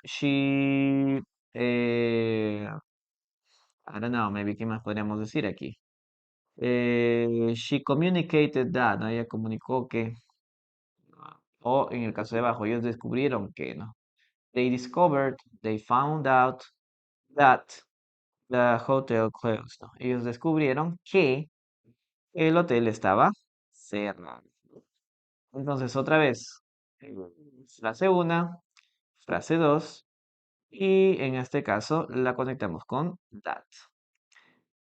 She, I don't know, maybe, ¿qué más podríamos decir aquí? She communicated that, ¿no? Ella comunicó que, o en el caso de abajo, ellos descubrieron que, ¿no? They discovered, they found out that the hotel closed, ¿no? Ellos descubrieron que el hotel estaba cerrado. Entonces, otra vez, eh, frase 1, frase 2, y en este caso la conectamos con that.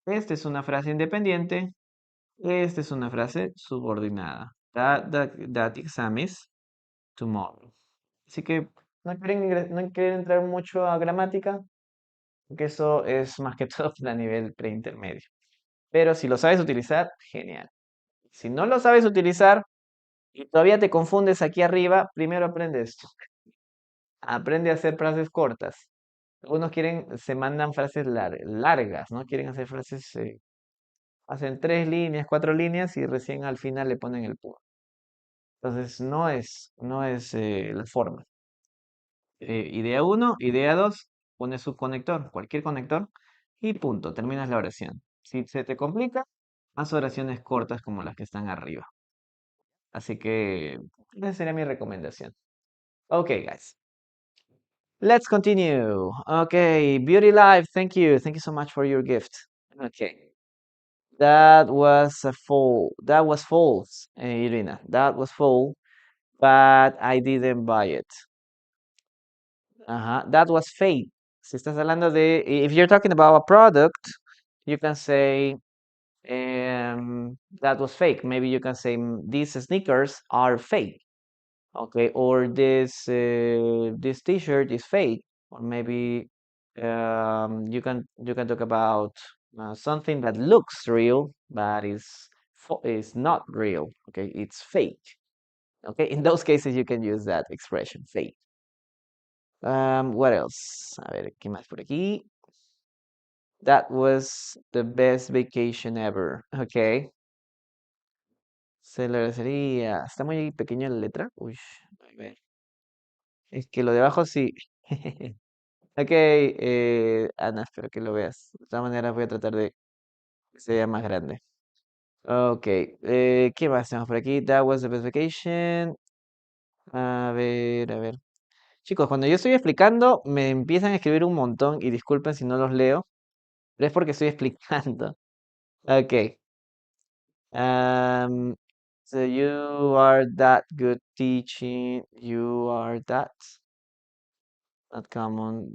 Esta es una frase independiente, esta es una frase subordinada. That exam is tomorrow. Así que no quieren entrar mucho a gramática, porque eso es más que todo a nivel preintermedio. Pero si lo sabes utilizar, genial. Si no lo sabes utilizar y todavía te confundes aquí arriba, primero aprende esto. Aprende a hacer frases cortas. Algunos se mandan frases largas, ¿no? Quieren hacer frases, hacen 3 líneas, 4 líneas y recién al final le ponen el punto. Entonces, no es la forma. Idea uno, idea 2, pones su conector, cualquier conector, y punto, terminas la oración. Si se te complica, haz oraciones cortas como las que están arriba. Así que esa sería mi recomendación. Okay, guys. Let's continue. Okay, Beauty Life, thank you. Thank you so much for your gift. Okay. That was false, Irina. That was false, but I didn't buy it. Ajá. That was fake. Si estás hablando de, if you're talking about a product, you can say, that was fake. Maybe you can say, these sneakers are fake. Okay, or this T-shirt is fake, or maybe you can talk about something that looks real but is not real. Okay, it's fake. Okay, in those cases you can use that expression, fake. What else? A ver, ¿qué más por aquí? That was the best vacation ever. Okay. Se lo agradecería. Está muy pequeña la letra. Uy, a ver. Es que lo de abajo sí. Ok, Ana, espero que lo veas. De todas maneras voy a tratar de que se vea más grande. Ok, ¿qué más tenemos por aquí? That was the best vacation. A ver, a ver. Chicos, cuando yo estoy explicando, me empiezan a escribir un montón y disculpen si no los leo, pero es porque estoy explicando. Ok. Um, so you are that good teaching. You are that. Not common.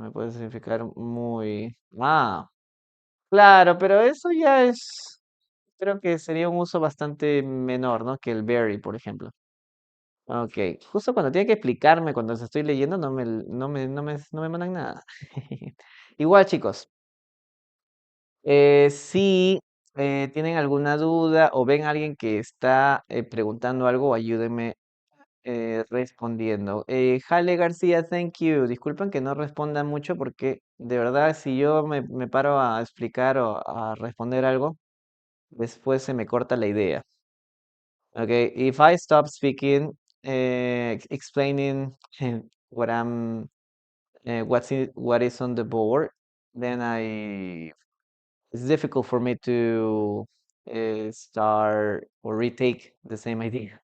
Me puede significar muy. Ah, claro, pero eso ya es. Creo que sería un uso bastante menor, ¿no? Que el very, por ejemplo. Ok, justo cuando tiene que explicarme, cuando se estoy leyendo, no me mandan nada. Igual, chicos, si tienen alguna duda o ven a alguien que está preguntando algo, ayúdenme respondiendo. Jale García, thank you. Disculpen que no responda mucho porque de verdad si yo me paro a explicar o a responder algo, después se me corta la idea. Okay, if I stop speaking, explaining what I'm, what is on the board, then it's difficult for me to start or retake the same idea.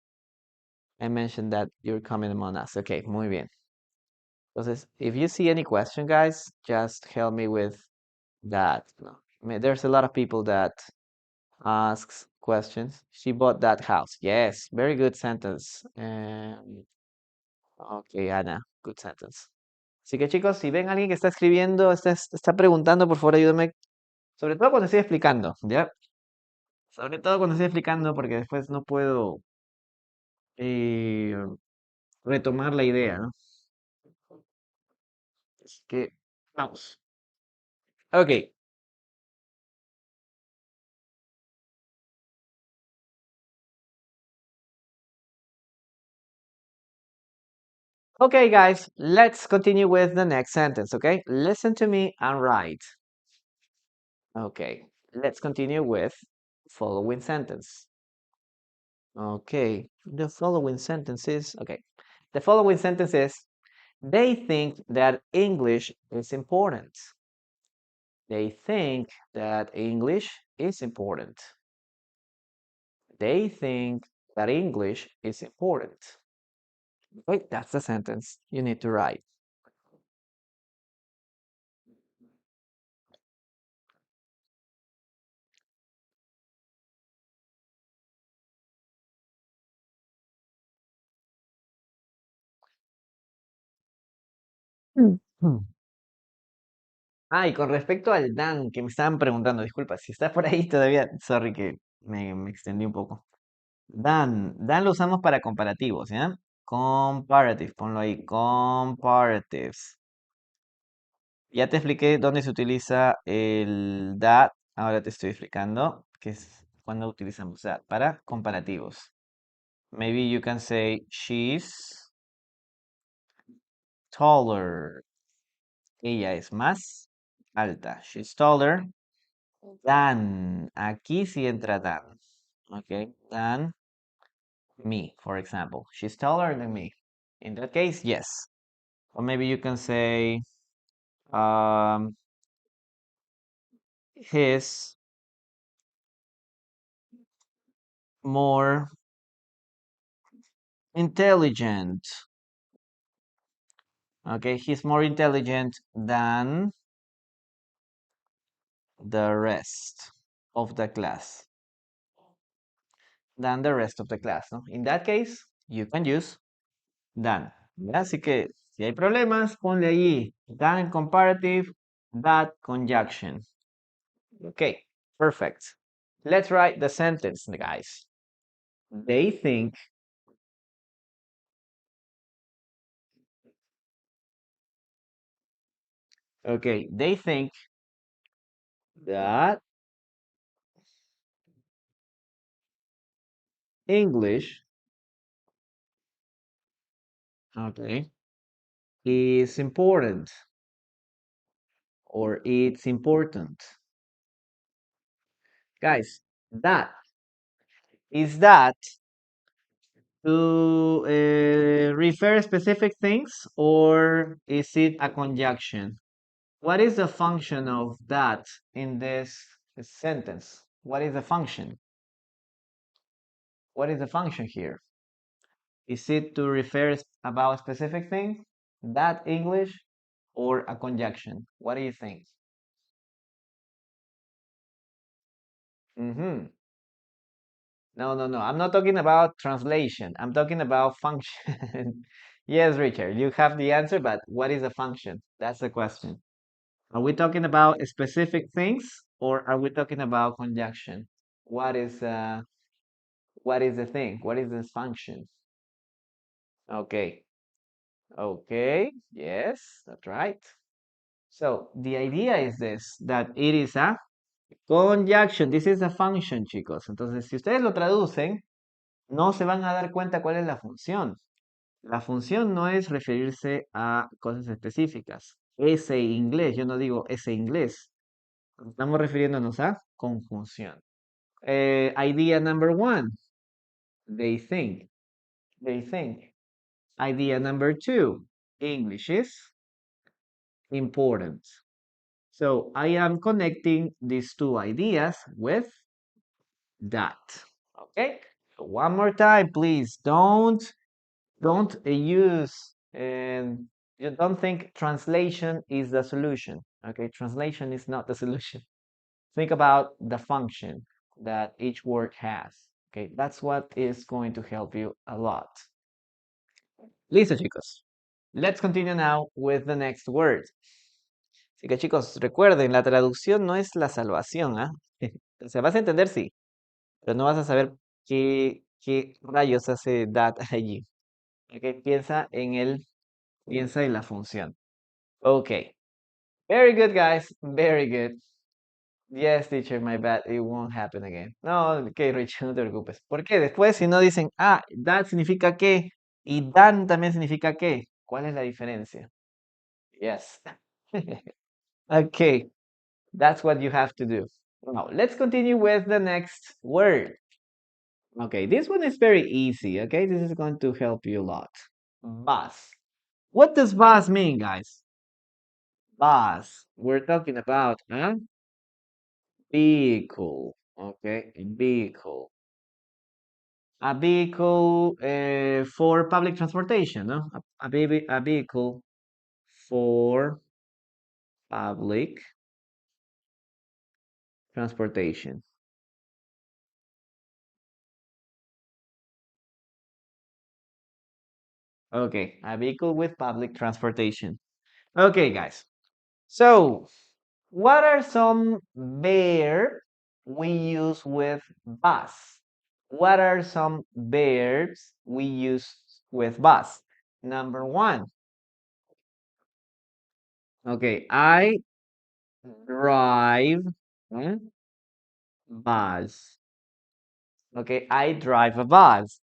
I mentioned that you're coming among us. Okay, muy bien. Entonces, if you see any question, guys, just help me with that. No, there's a lot of people that asks questions. She bought that house. Yes, very good sentence. Okay, Ana, good sentence. Así que chicos, si ven a alguien que está escribiendo, está preguntando, por favor ayúdenme. Sobre todo cuando estoy explicando, ¿ya? Sobre todo cuando estoy explicando, porque después no puedo eh, retomar la idea, ¿no? Así que, vamos. Ok. Okay, guys, let's continue with the next sentence, okay? Listen to me and write. Okay, let's continue with following sentence. Okay, the following sentence is, okay, the following sentence is, they think that English is important. They think that English is important. They think that English is important. Wait, that's the sentence you need to write. Mm. Ah, y con respecto al Dan, que me estaban preguntando, disculpa, si estás por ahí todavía, sorry que me extendí un poco. Dan lo usamos para comparativos, ¿ya? Comparative, ponlo ahí, comparatives. Ya te expliqué dónde se utiliza el that, ahora te estoy explicando que es cuando utilizamos that para comparativos. Maybe you can say she's taller. Ella es más alta. She's taller than. Aquí sí entra than. Okay, than me, for example. She's taller than me. In that case, yes. Or maybe you can say, um, he's more intelligent. Okay, he's more intelligent than the rest of the class. Than the rest of the class, ¿no? In that case, you can use than. ¿Ya? Así que si hay problemas, ponle ahí than comparative, that conjunction. Okay, perfect. Let's write the sentence, guys. They think. Okay, they think that English, okay, is important or it's important. Guys, that that to refer specific things or is it a conjunction? What is the function of that in this sentence? What is the function? What is the function here? Is it to refer about a specific thing, that English, or a conjunction? What do you think? Mm-hmm. No, no, no. I'm not talking about translation. I'm talking about function. Yes, Richard, you have the answer, but what is a function? That's the question. Are we talking about specific things or are we talking about conjunction? What is the thing? What is this function? Okay. Okay. Yes, that's right. So the idea is this, that it is a conjunction. This is a function, chicos. Entonces, si ustedes lo traducen, no se van a dar cuenta cuál es la función. La función no es referirse a cosas específicas. Ese inglés, yo no digo ese inglés. Estamos refiriéndonos a conjunción. Idea number one, they think. They think. Idea number two, English is important. So I am connecting these two ideas with that. Okay. So one more time, please. Don't use and you don't think translation is the solution. Okay, translation is not the solution. Think about the function that each word has. Okay, that's what is going to help you a lot. Listo, chicos. Let's continue now with the next word. Así que, chicos, recuerden, la traducción no es la salvación, ¿ah? O sea, vas a entender, sí, pero no vas a saber qué rayos hace that allí. Ok, piensa en la función. Okay. Very good, guys. Very good. Yes, teacher, my bad. It won't happen again. No, ok, Rich, no te preocupes. ¿Por qué? Después, si no dicen, that significa qué y dan también significa qué. ¿Cuál es la diferencia? Yes. Okay, that's what you have to do. Now, let's continue with the next word. Okay, this one is very easy. Okay, this is going to help you a lot. Bus. What does bus mean, guys? Bus. We're talking about a vehicle. Okay, a vehicle. A vehicle for public transportation, no? A vehicle for public transportation. Okay, a vehicle with public transportation. Okay, guys. So, what are some verbs we use with bus? What are some verbs we use with bus? Number one. Okay, I drive a bus. Okay, I drive a bus.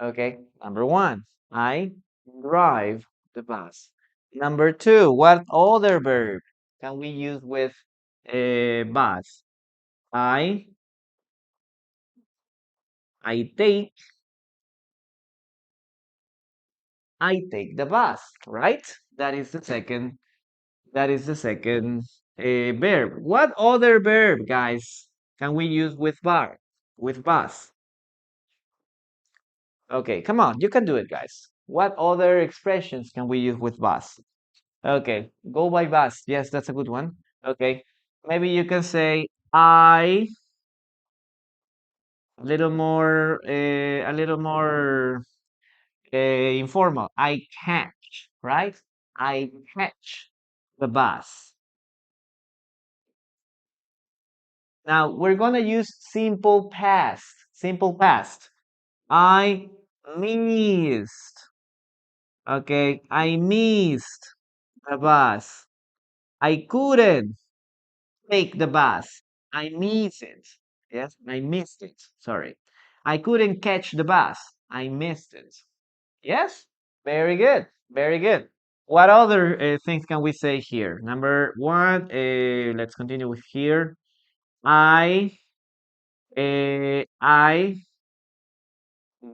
Okay, number one, I drive the bus. Number two, what other verb can we use with bus? I I take I take the bus, right? That is the second. That is the second verb. What other verb, guys, can we use with bar? With bus? Okay, come on, you can do it, guys. What other expressions can we use with bus? Okay, go by bus. Yes, that's a good one. Okay, maybe you can say a little more informal. I catch, right? I catch the bus. Now we're gonna use simple past. Simple past. I missed. Okay, I missed the bus. I couldn't take the bus. I missed it. Yes, I missed it. Sorry. I couldn't catch the bus. I missed it. Yes, very good. Very good. What other things can we say here? Number one, let's continue with here. I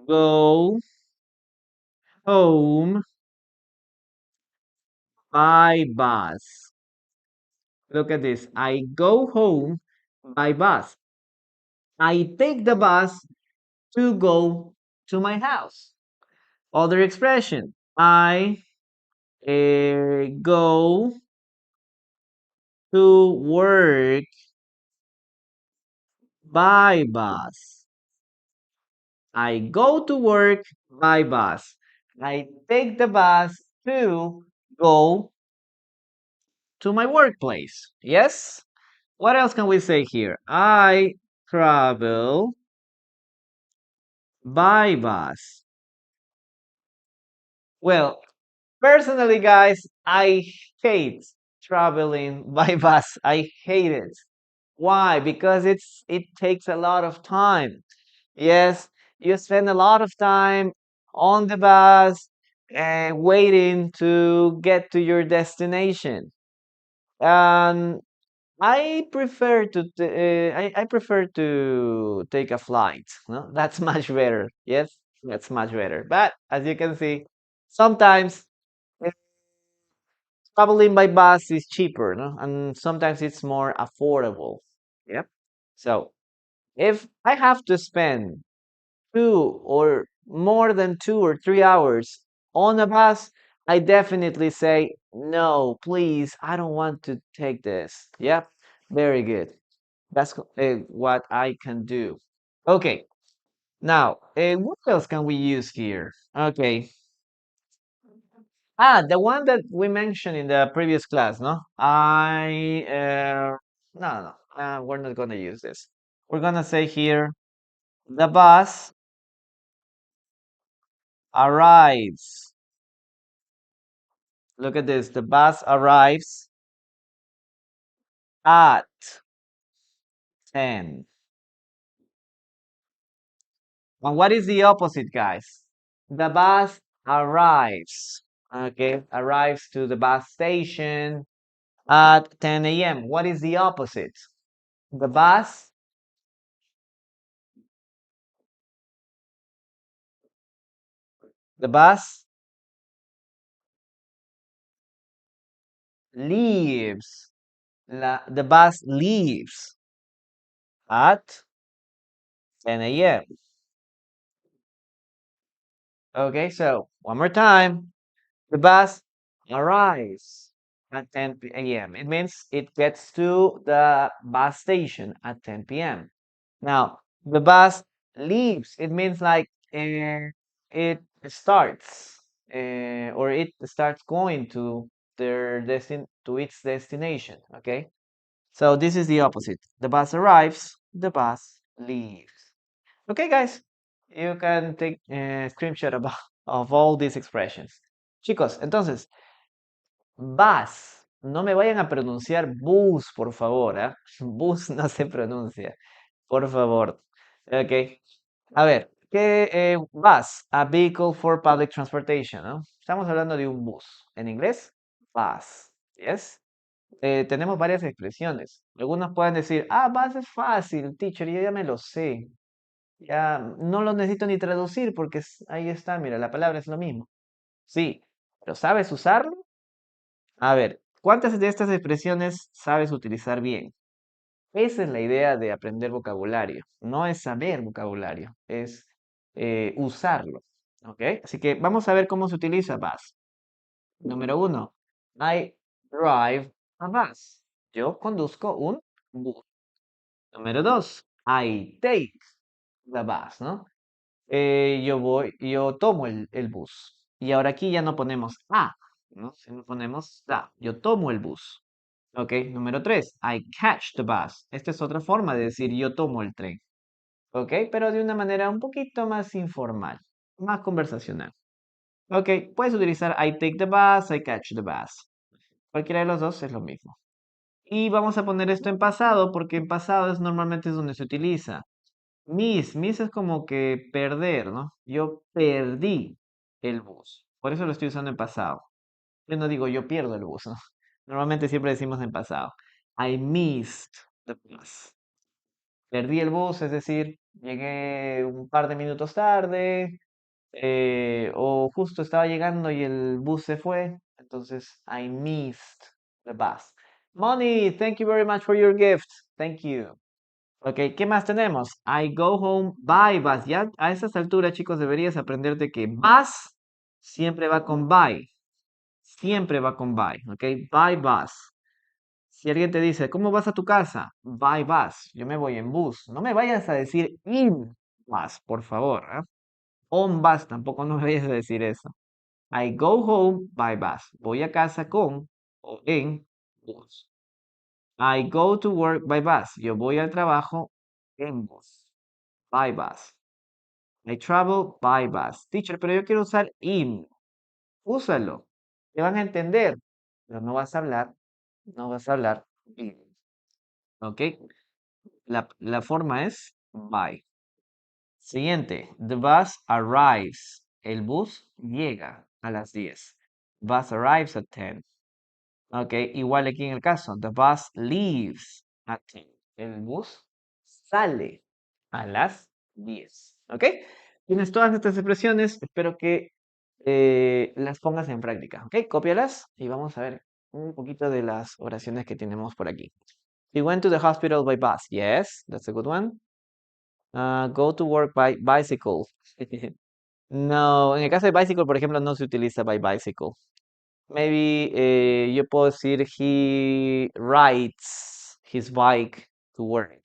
go home by bus. Look at this. I go home by bus. I take the bus to go to my house. Other expression. I go to work by bus. I go to work by bus. I take the bus to go to my workplace. Yes? What else can we say here? I travel by bus. Well, personally, guys, I hate traveling by bus. I hate it. Why? Because it takes a lot of time. Yes, you spend a lot of time on the bus and waiting to get to your destination. And I prefer to take a flight. No, that's much better. Yes, that's much better. But as you can see, sometimes eh, traveling by bus is cheaper, no, and sometimes it's more affordable. Yep. So if I have to spend 2 or more than 2 or 3 hours on a bus, I definitely say, no, please, I don't want to take this. Yep, very good. That's what I can do. Okay, now, what else can we use here? Okay. The one that we mentioned in the previous class, no? No, no, we're not gonna use this. We're gonna say here, the bus arrives. Look at this. The bus arrives at 10. And what is the opposite, guys? The bus arrives. Okay, arrives to the bus station at 10 a.m. What is the opposite? The bus, the bus leaves. The bus leaves at 10 a.m. Okay, so one more time. The bus arrives at 10 a.m. It means it gets to the bus station at 10 p.m. Now, the bus leaves. It means like it starts or it starts going to to its destination. Okay, so this is the opposite. The bus arrives. The bus leaves. Okay, guys, you can take a screenshot of all these expressions. Chicos, entonces, bus. No me vayan a pronunciar bus, por favor, ¿ah? Bus no se pronuncia, por favor. Ok. A ver, ¿qué bus? A vehicle for public transportation, ¿no? Estamos hablando de un bus. ¿En inglés? Vas. ¿Yes? Tenemos varias expresiones. Algunos pueden decir, vas es fácil, teacher, yo ya me lo sé. Ya no lo necesito ni traducir porque ahí está, mira, la palabra es lo mismo. Sí, pero ¿sabes usarlo? A ver, ¿cuántas de estas expresiones sabes utilizar bien? Esa es la idea de aprender vocabulario. No es saber vocabulario, es usarlo. ¿Ok? Así que vamos a ver cómo se utiliza vas. Número uno, I drive a bus. Yo conduzco un bus. Número dos, I take the bus, ¿no? Yo tomo el bus. Y ahora aquí ya no ponemos ¿no? Sino ponemos da. Yo tomo el bus. Ok, número 3, I catch the bus. Esta es otra forma de decir yo tomo el tren. Ok, pero de una manera un poquito más informal, más conversacional. Ok, puedes utilizar I take the bus, I catch the bus. Cualquiera de los dos es lo mismo. Y vamos a poner esto en pasado porque en pasado normalmente es donde se utiliza. Miss es como que perder, ¿no? Yo perdí el bus. Por eso lo estoy usando en pasado. Yo no digo yo pierdo el bus, ¿no? Normalmente siempre decimos en pasado. I missed the bus. Perdí el bus, es decir, llegué un par de minutos tarde, o justo estaba llegando y el bus se fue. Entonces, I missed the bus. Money, thank you very much for your gift. Thank you. Ok, ¿qué más tenemos? I go home by bus. Ya a esas alturas, chicos, deberías aprenderte que bus siempre va con by. Siempre va con by, ¿ok? By bus. Si alguien te dice, ¿cómo vas a tu casa? By bus. Yo me voy en bus. No me vayas a decir in bus, por favor. ¿Ah? On bus, tampoco no me vayas a decir eso. I go home by bus. Voy a casa con o en bus. I go to work by bus. Yo voy al trabajo en bus. By bus. I travel by bus. Teacher, pero yo quiero usar in. Úsalo. Te van a entender. Pero no vas a hablar in. ¿Ok? La forma es by. Siguiente. The bus arrives. El bus llega a las 10. Bus arrives at 10. Ok, igual aquí en el caso. The bus leaves at 10. El bus sale a las 10. ¿Ok? Tienes todas estas expresiones. Espero que las pongas en práctica. ¿Ok? Cópialas y vamos a ver un poquito de las oraciones que tenemos por aquí. He went to the hospital by bus. Yes, that's a good one. Go to work by bicycle. No, en el caso de bicycle, por ejemplo, no se utiliza by bicycle. Maybe yo puedo decir he rides his bike to work.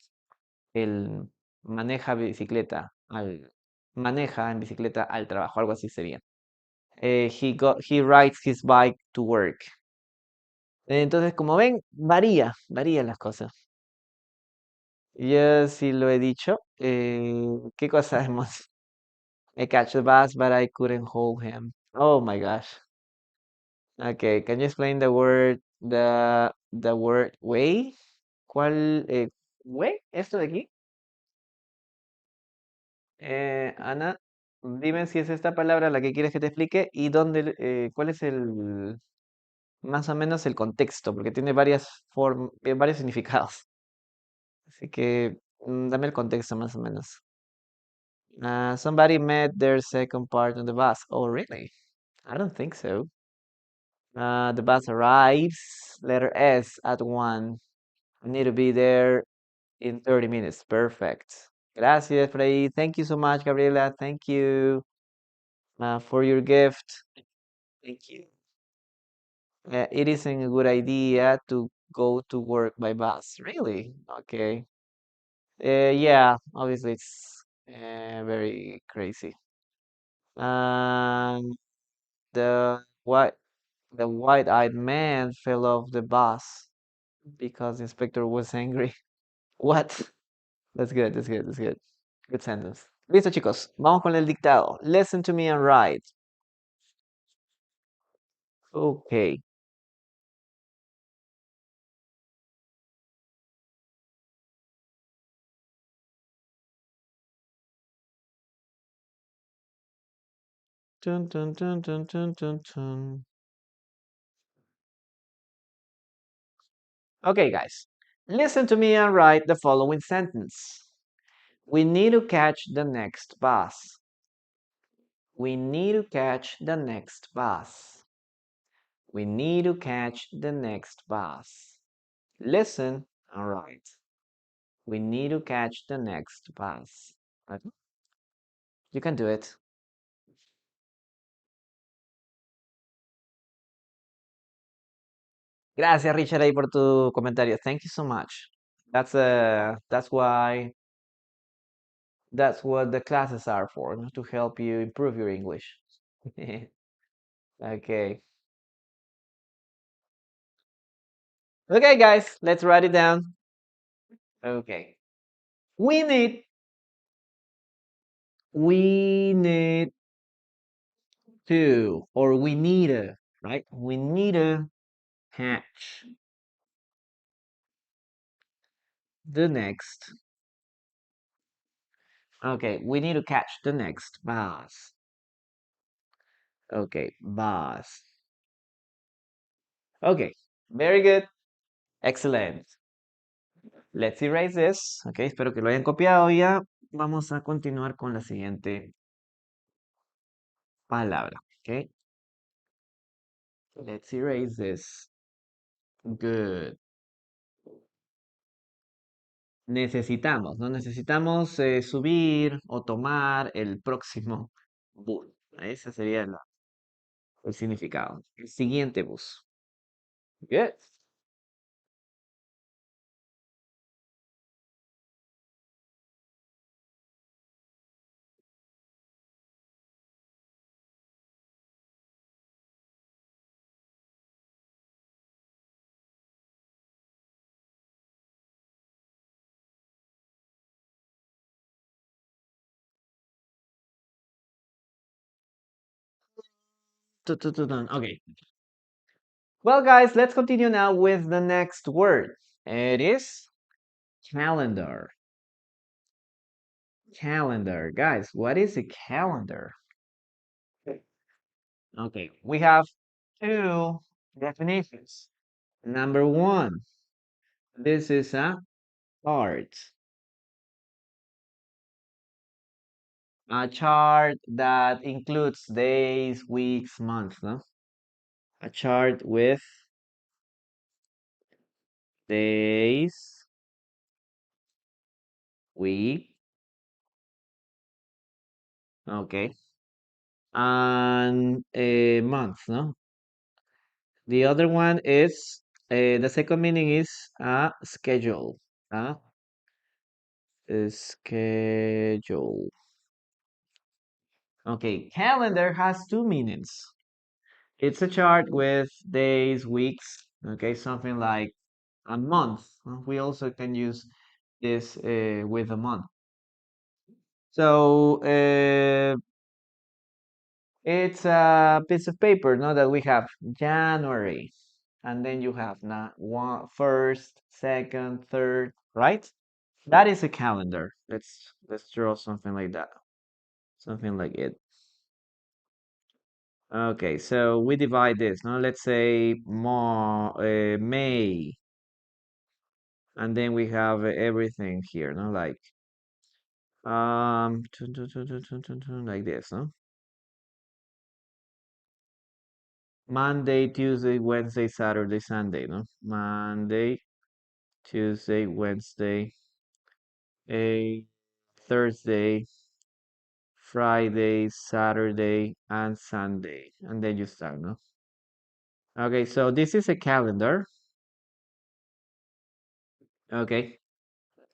Él maneja en bicicleta al trabajo, algo así sería. He rides his bike to work. Entonces, como ven, varían las cosas. Yo sí lo he dicho. ¿Qué cosa hemos? I catch the bus, but I couldn't hold him. Oh my gosh. Okay, can you explain the word way? ¿Cuál way? ¿Esto de aquí? Ana, dime si es esta palabra la que quieres que te explique y cuál es más o menos el contexto, porque tiene varios significados. Así que dame el contexto más o menos. Somebody met their second part on the bus. Oh, really? I don't think so. The bus arrives, letter S, at 1. I need to be there in 30 minutes. Perfect. Gracias, Freddy. Thank you so much, Gabriela. Thank you for your gift. Thank you. It isn't a good idea to go to work by bus. Really? Okay. Yeah, obviously it's very crazy. Um, the white the white-eyed man fell off the bus because the inspector was angry. What? That's good, that's good, that's good. Good sentence. Listo, chicos. Vamos con el dictado. Listen to me and write. Okay. Tun, tun, tun, tun, tun, tun, tun. Okay, guys, listen to me and write the following sentence. We need to catch the next bus. We need to catch the next bus. We need to catch the next bus. Listen and write. We need to catch the next bus. Right? You can do it. Gracias, Richard, ahí por tu comentario. Thank you so much. That's what the classes are for, no? To help you improve your English. Okay. Okay, guys, let's write it down. Okay. We need we need to, or we need to, right? We need to catch the next. Okay, we need to catch the next bus. Okay, bus. Okay, very good. Excellent. Let's erase this. Ok, espero que lo hayan copiado ya. Vamos a continuar con la siguiente palabra. Ok, let's erase this. Good. Necesitamos, ¿no? Necesitamos subir o tomar el próximo bus. Ese sería el significado. El siguiente bus. Good. Okay. Well, guys, let's continue now with the next word. It is calendar. Calendar. Guys, what is a calendar? Okay, we have two definitions. Number one, this is a chart. A chart that includes days, weeks, months, no? A chart with days, week, okay, and months, no? The other one is, the second meaning is a schedule. A schedule. Okay, calendar has two meanings. It's a chart with days, weeks, okay, something like a month. We also can use this with a month. So it's a piece of paper, no, that we have January, and then you have not one first, second, third, right? That is a calendar. Let's draw something like that, something like it. Okay, so we divide this. Now let's say May, and then we have everything here. No, like like this. No, Monday, Tuesday, Wednesday, Saturday, Sunday. No, Monday, Tuesday, Wednesday, a Thursday, Friday, Saturday, and Sunday, and then you start. No, okay. So this is a calendar. Okay,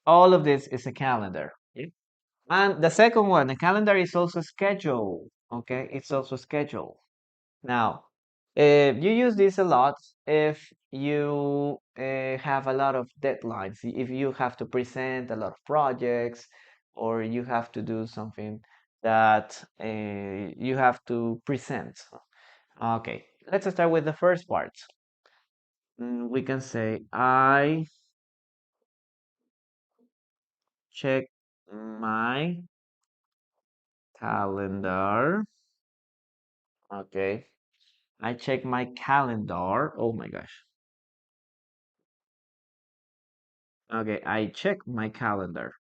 all of this is a calendar. Yeah. And the second one, the calendar is also schedule. Okay, it's also schedule. Now, you use this a lot if you have a lot of deadlines, if you have to present a lot of projects, or you have to do something that you have to present. Okay, let's start with the first part. We can say, I check my calendar. Okay. I check my calendar. Oh my gosh. Okay, I check my calendar.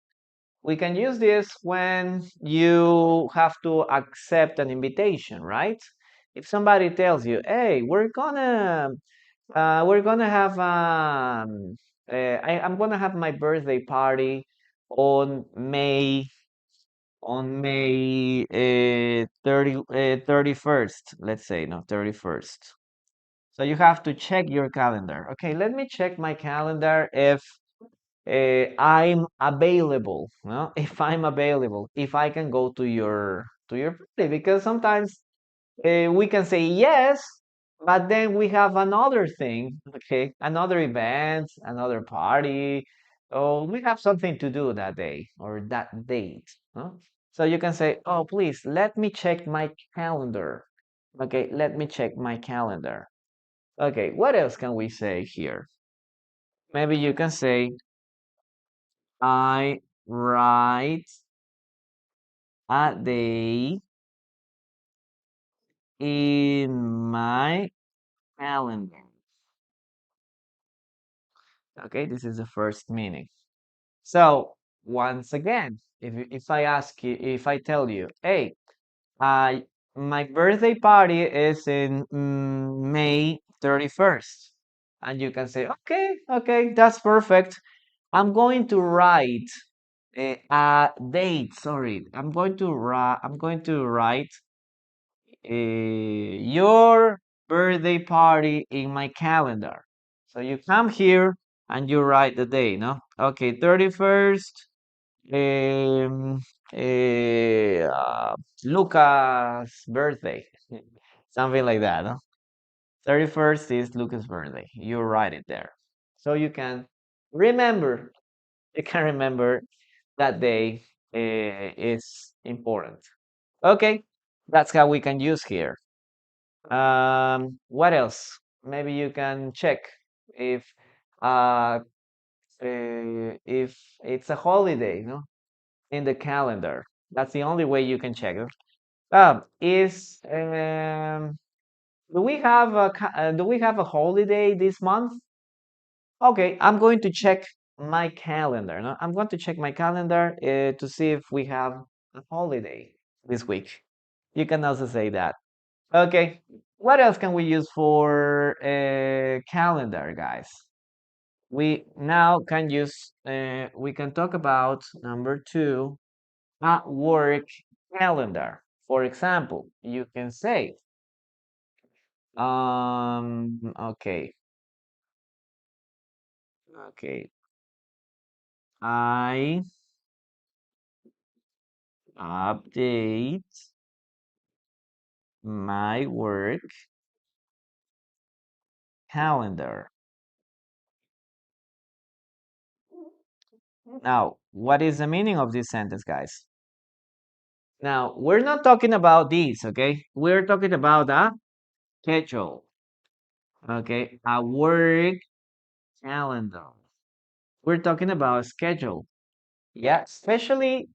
We can use this when you have to accept an invitation, right? If somebody tells you, "Hey, we're gonna have I'm gonna have my birthday party on May 31st, let's say, no, 31st." So you have to check your calendar. Okay, let me check my calendar if I'm available, no? If I'm available, if I can go to your party, because sometimes we can say yes, but then we have another thing, okay, another event, another party, or we have something to do that day or that date, no? So you can say, oh, please, let me check my calendar. Okay, let me check my calendar. Okay, what else can we say here? Maybe you can say, I write a day in my calendar. Okay, this is the first meaning. So once again, if I ask you, if I tell you, hey, uh, my birthday party is in May 31st, and you can say, okay, okay, that's perfect. I'm going to write a date. Sorry, I'm going to write your birthday party in my calendar. So you come here and you write the day, no? Okay, 31st, um, Lucas' birthday, something like that, no? 31st is Lucas' birthday. You write it there. So remember, you can remember that day is important. Okay, that's how we can use here. What else? Maybe you can check if uh, if it's a holiday, no, in the calendar. That's the only way you can check it. Is do we have a holiday this month? Okay, I'm going to check my calendar. No, I'm going to check my calendar to see if we have a holiday this week. You can also say that. Okay, what else can we use for a calendar, guys? We can talk about number two, a work calendar. For example, you can say, okay, okay, I update my work calendar. Now, what is the meaning of this sentence, guys? Now, we're not talking about these, okay? We're talking about a schedule, okay? A work calendar. We're talking about a schedule. Yeah, especially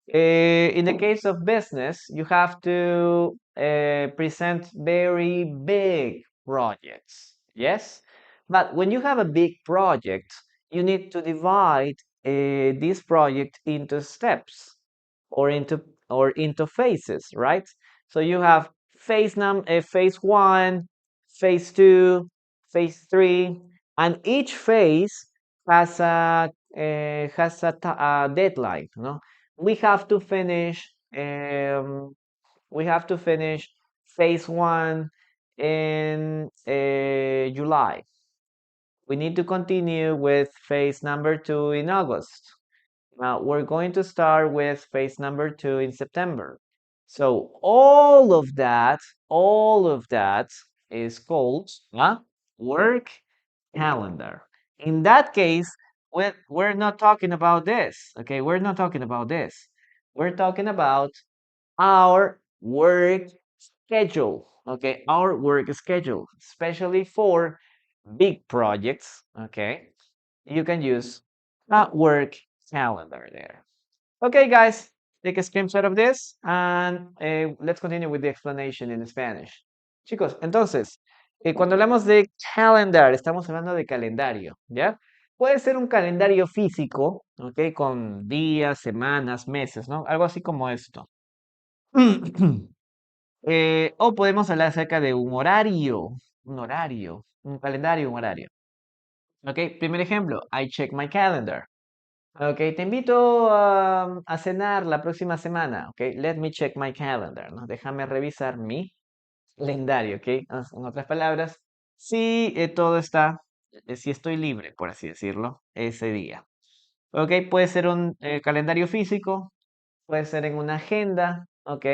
in the case of business, you have to present very big projects. Yes, but when you have a big project, you need to divide this project into steps or into phases, right? So you have phase one, phase two, phase three, and each phase has a deadline. No, we have to finish. We have to finish phase one in July. We need to continue with phase number two in August. Now we're going to start with phase number two in September. So all of that is called a work calendar. In that case, we're not talking about this. Okay, we're not talking about this. We're talking about our work schedule. Okay, our work schedule, especially for big projects. Okay, you can use a work calendar there. Okay, guys, take a screenshot of this and let's continue with the explanation in Spanish. Chicos, entonces, cuando hablamos de calendar, estamos hablando de calendario, ¿ya? Puede ser un calendario físico, ¿ok? Con días, semanas, meses, ¿no? Algo así como esto. O podemos hablar acerca de un calendario, un horario. Ok, primer ejemplo, I check my calendar. Ok, te invito a cenar la próxima semana. Ok, let me check my calendar, ¿no? Déjame revisar mi calendario, ok. En otras palabras, si todo está, si estoy libre, por así decirlo, ese día. Ok, puede ser un calendario físico, puede ser en una agenda, ok.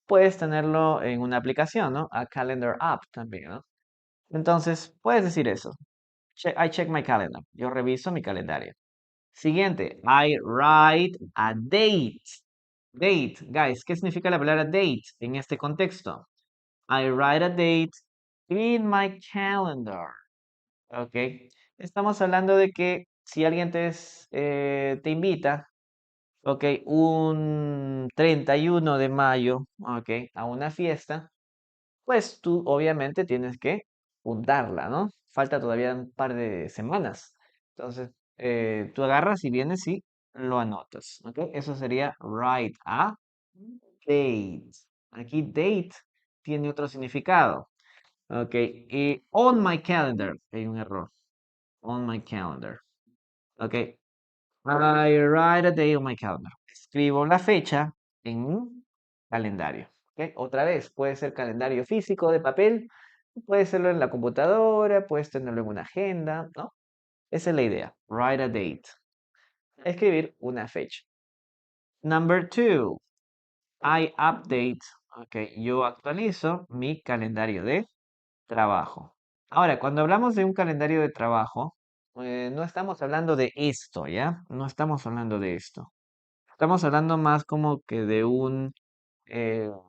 Puedes tenerlo en una aplicación, ¿no? A calendar app también, ¿no? Entonces, puedes decir eso. I check my calendar. Yo reviso mi calendario. Siguiente, I write a date. Date, guys, ¿qué significa la palabra date en este contexto? I write a date in my calendar. Ok. Estamos hablando de que si alguien te invita, ok, un 31 de mayo, ok, a una fiesta, pues tú obviamente tienes que juntarla, ¿no? Falta todavía un par de semanas. Entonces, tú agarras y vienes y lo anotas, ¿ok? Eso sería write a date. Aquí date tiene otro significado, ¿ok? Y on my calendar, hay un error. On my calendar, ¿ok? I write a day on my calendar. Escribo la fecha en un calendario. ¿Ok? Otra vez, puede ser calendario físico de papel, puede serlo en la computadora, puedes tenerlo en una agenda, ¿no? Esa es la idea. Write a date. Escribir una fecha. Number two, I update. Ok, yo actualizo mi calendario de trabajo. Ahora, cuando hablamos de un calendario de trabajo, no estamos hablando de esto, ¿ya? No estamos hablando de esto. Estamos hablando más como que de un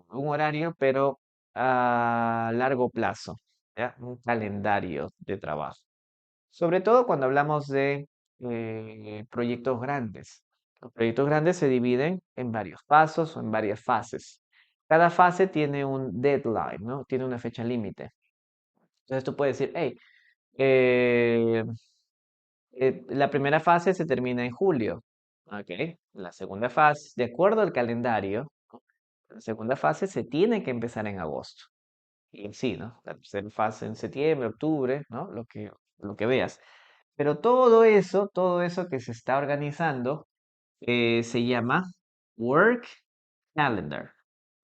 horario, pero a largo plazo, ¿ya? Un calendario de trabajo. Sobre todo cuando hablamos de proyectos grandes. Los proyectos grandes se dividen en varios pasos o en varias fases. Cada fase tiene un deadline, ¿no? Tiene una fecha límite. Entonces tú puedes decir, hey, eh, la primera fase se termina en julio. ¿Ok? La segunda fase, de acuerdo al calendario, ¿no? La segunda fase se tiene que empezar en agosto. Y sí, ¿no? La tercera fase en septiembre, octubre, ¿no? Lo que veas. Pero todo eso que se está organizando, se llama Work Calendar.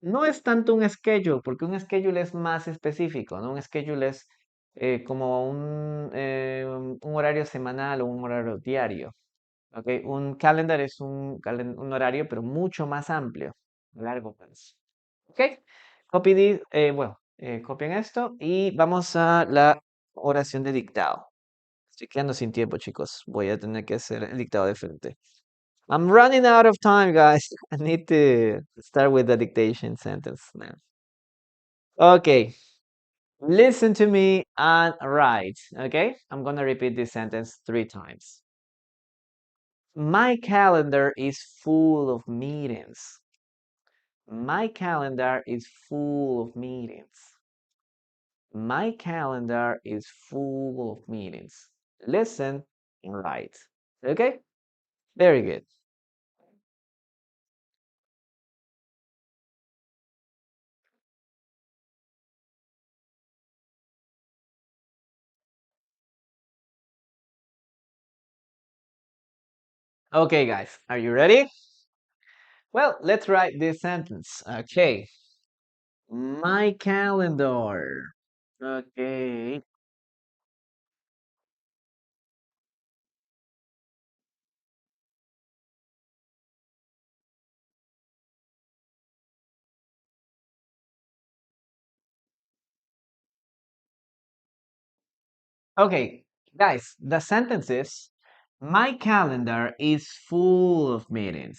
No es tanto un schedule, porque un schedule es más específico, ¿no? Un schedule es como un horario semanal o un horario diario. ¿Ok? Un calendar es un horario, pero mucho más amplio, a largo plazo. ¿Ok? Bueno, copien esto y vamos a la oración de dictado. Estoy quedando sin tiempo, chicos. Voy a tener que hacer el dictado de frente. I'm running out of time, guys. I need to start with the dictation sentence now. Okay, listen to me and write. Okay, I'm gonna repeat this sentence 3 times. My calendar is full of meetings. My calendar is full of meetings. My calendar is full of meetings. Listen and write. Okay, very good. Okay, guys, are you ready? Well, let's write this sentence. Okay. My calendar. Okay. Okay, guys, the sentence is my calendar is full of meetings.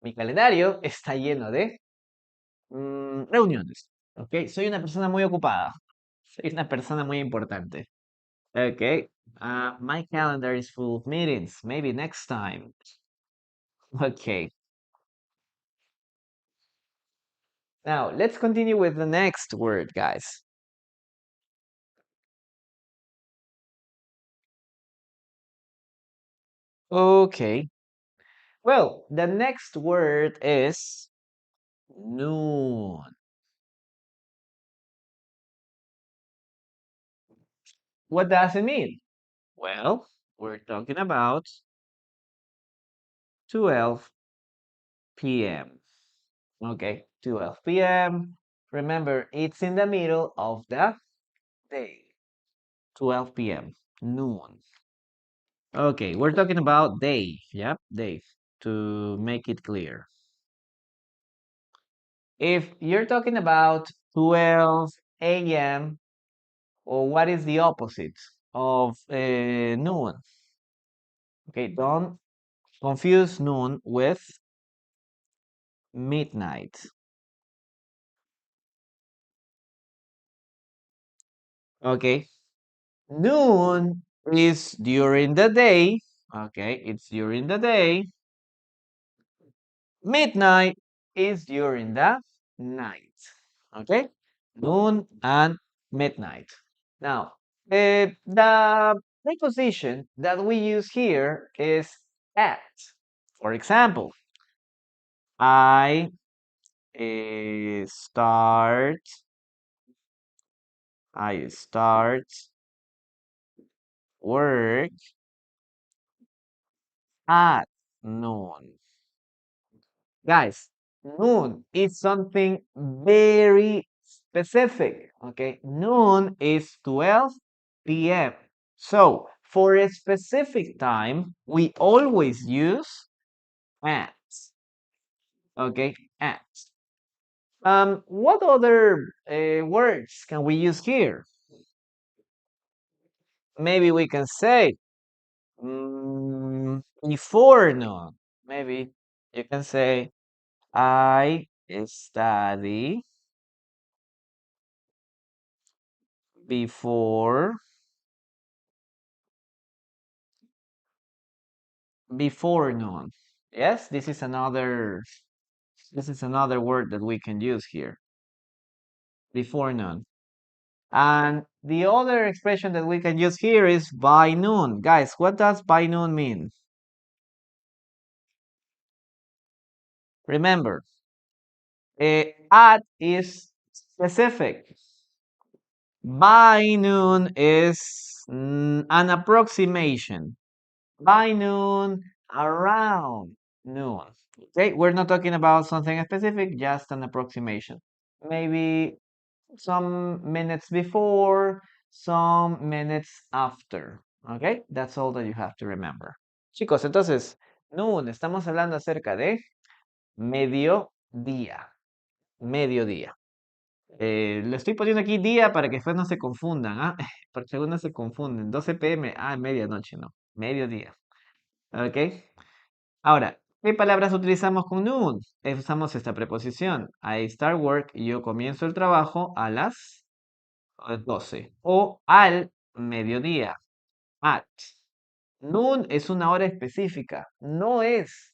Mi calendario está lleno de reuniones. Ok, soy una persona muy ocupada. Soy una persona muy importante. Ok, my calendar is full of meetings. Maybe next time. Okay, now let's continue with the next word, guys. Okay. Well, the next word is noon. What does it mean? Well, we're talking about 12 p.m. Okay, 12 p.m. Remember, it's in the middle of the day. 12 p.m. Noon. Okay, we're talking about day. Yep, day. To make it clear. If you're talking about 12 a.m., or what is the opposite of noon? Okay, don't confuse noon with midnight. Okay, noon is during the day. Okay, it's during the day. Midnight is during the night. Okay, noon and midnight. Now, the preposition that we use here is at. For example, I start. I start work at noon. Guys, noon is something very specific. Okay, noon is 12 p.m. So for a specific time, we always use at. Okay, at. What other words can we use here? Maybe we can say before noon. Maybe you can say I study before noon. Yes, this is another word that we can use here. Before noon. And the other expression that we can use here is by noon. Guys, what does by noon mean? Remember, at is specific. By noon is an approximation. By noon, around noon. Okay, we're not talking about something specific, just an approximation. Maybe some minutes before, some minutes after. Okay, that's all that you have to remember. Chicos, entonces, noon, estamos hablando acerca de mediodía. Mediodía. Le estoy poniendo aquí día para que después no se confundan, ¿ah? Porque algunos se confunden. 12 p.m., medianoche, no. Mediodía. ¿Ok? Ahora, ¿qué palabras utilizamos con noon? Usamos esta preposición. I start work, yo comienzo el trabajo a las 12. O al mediodía. At. Noon es una hora específica. No es,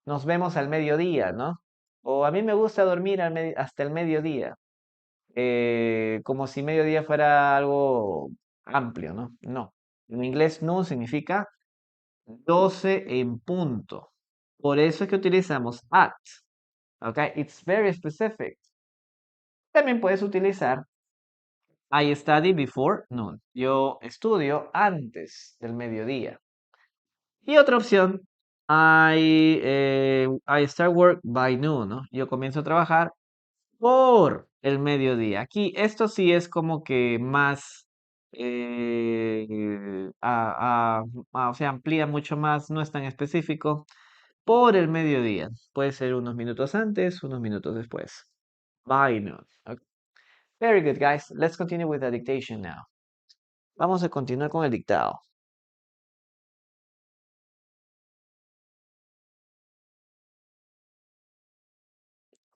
nos vemos al mediodía, ¿no? O a mí me gusta dormir hasta el mediodía. Como si mediodía fuera algo amplio, ¿no? No. En inglés, noon significa 12 en punto. Por eso es que utilizamos at. ¿Ok? It's very specific. También puedes utilizar I study before noon. Yo estudio antes del mediodía. Y otra opción, I start work by noon, ¿no? Yo comienzo a trabajar por el mediodía. Aquí, esto sí es como que más, o sea, amplía mucho más, no es tan específico. Por el mediodía. Puede ser unos minutos antes, unos minutos después. By noon. Okay. Very good, guys. Let's continue with the dictation now. Vamos a continuar con el dictado.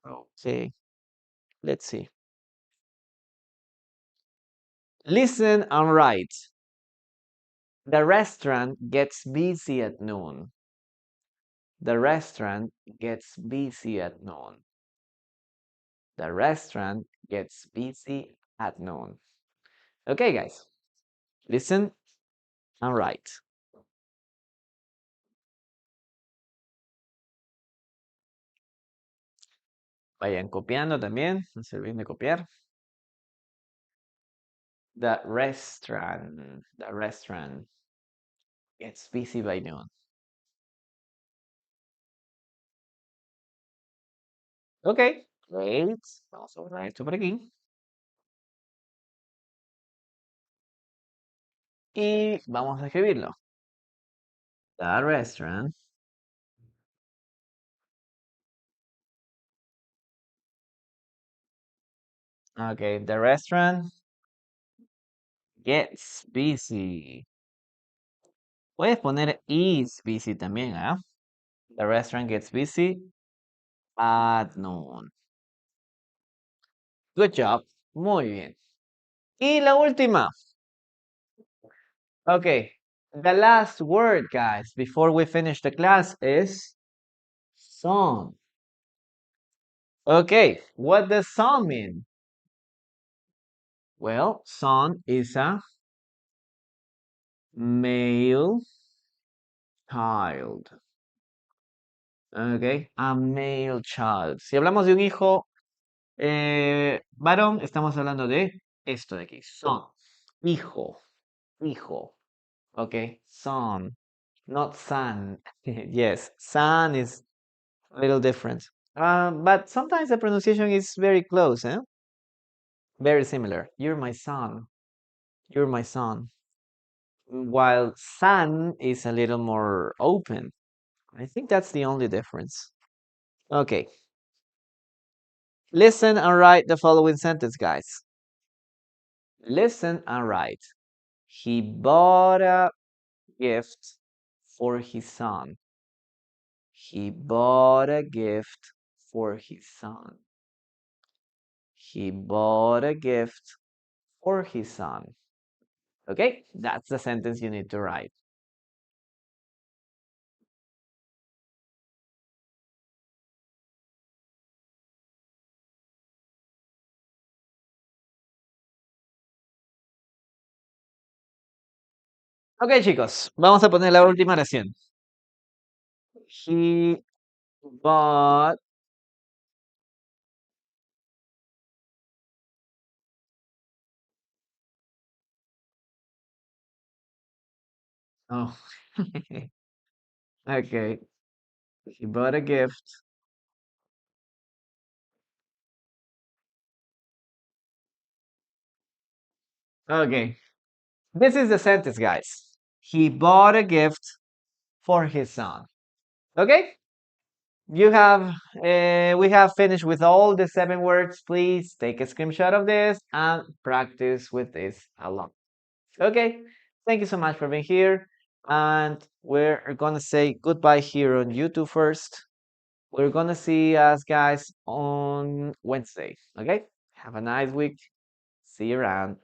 Okay. Let's see. Listen and write. The restaurant gets busy at noon. The restaurant gets busy at noon. The restaurant gets busy at noon. Okay, guys. Listen and write. Vayan copiando también, no se olviden de copiar. The restaurant gets busy by noon. Ok, great. Vamos a borrar esto por aquí. Y vamos a escribirlo. The restaurant Okay, the restaurant gets busy. Puedes poner is busy también, ¿ah? The restaurant gets busy at noon. Good job. Muy bien. Y la última. Okay, the last word, guys, before we finish the class is son. Okay, what does son mean? Well, son is a male child. Okay, a male child. Si hablamos de un hijo varón, estamos hablando de esto de aquí. Son. Hijo. Hijo. Okay, son. Not son. Yes, son is a little different. But sometimes the pronunciation is very close, eh? Very similar. You're my son. You're my son. While son is a little more open. I think that's the only difference. Okay. Listen and write the following sentence, guys. Listen and write. He bought a gift for his son. He bought a gift for his son. He bought a gift for his son. Okay, that's the sentence you need to write. Ok, chicos, vamos a poner la última oración. He bought. Oh, okay. He bought a gift. Okay, this is the sentence, guys. He bought a gift for his son. Okay, you have we have finished with all the 7 words. Please take a screenshot of this and practice with this a lot. Okay, thank you so much for being here, and we're gonna say goodbye here on YouTube first. We're gonna see us guys on Wednesday. Okay, have a nice week. See you around.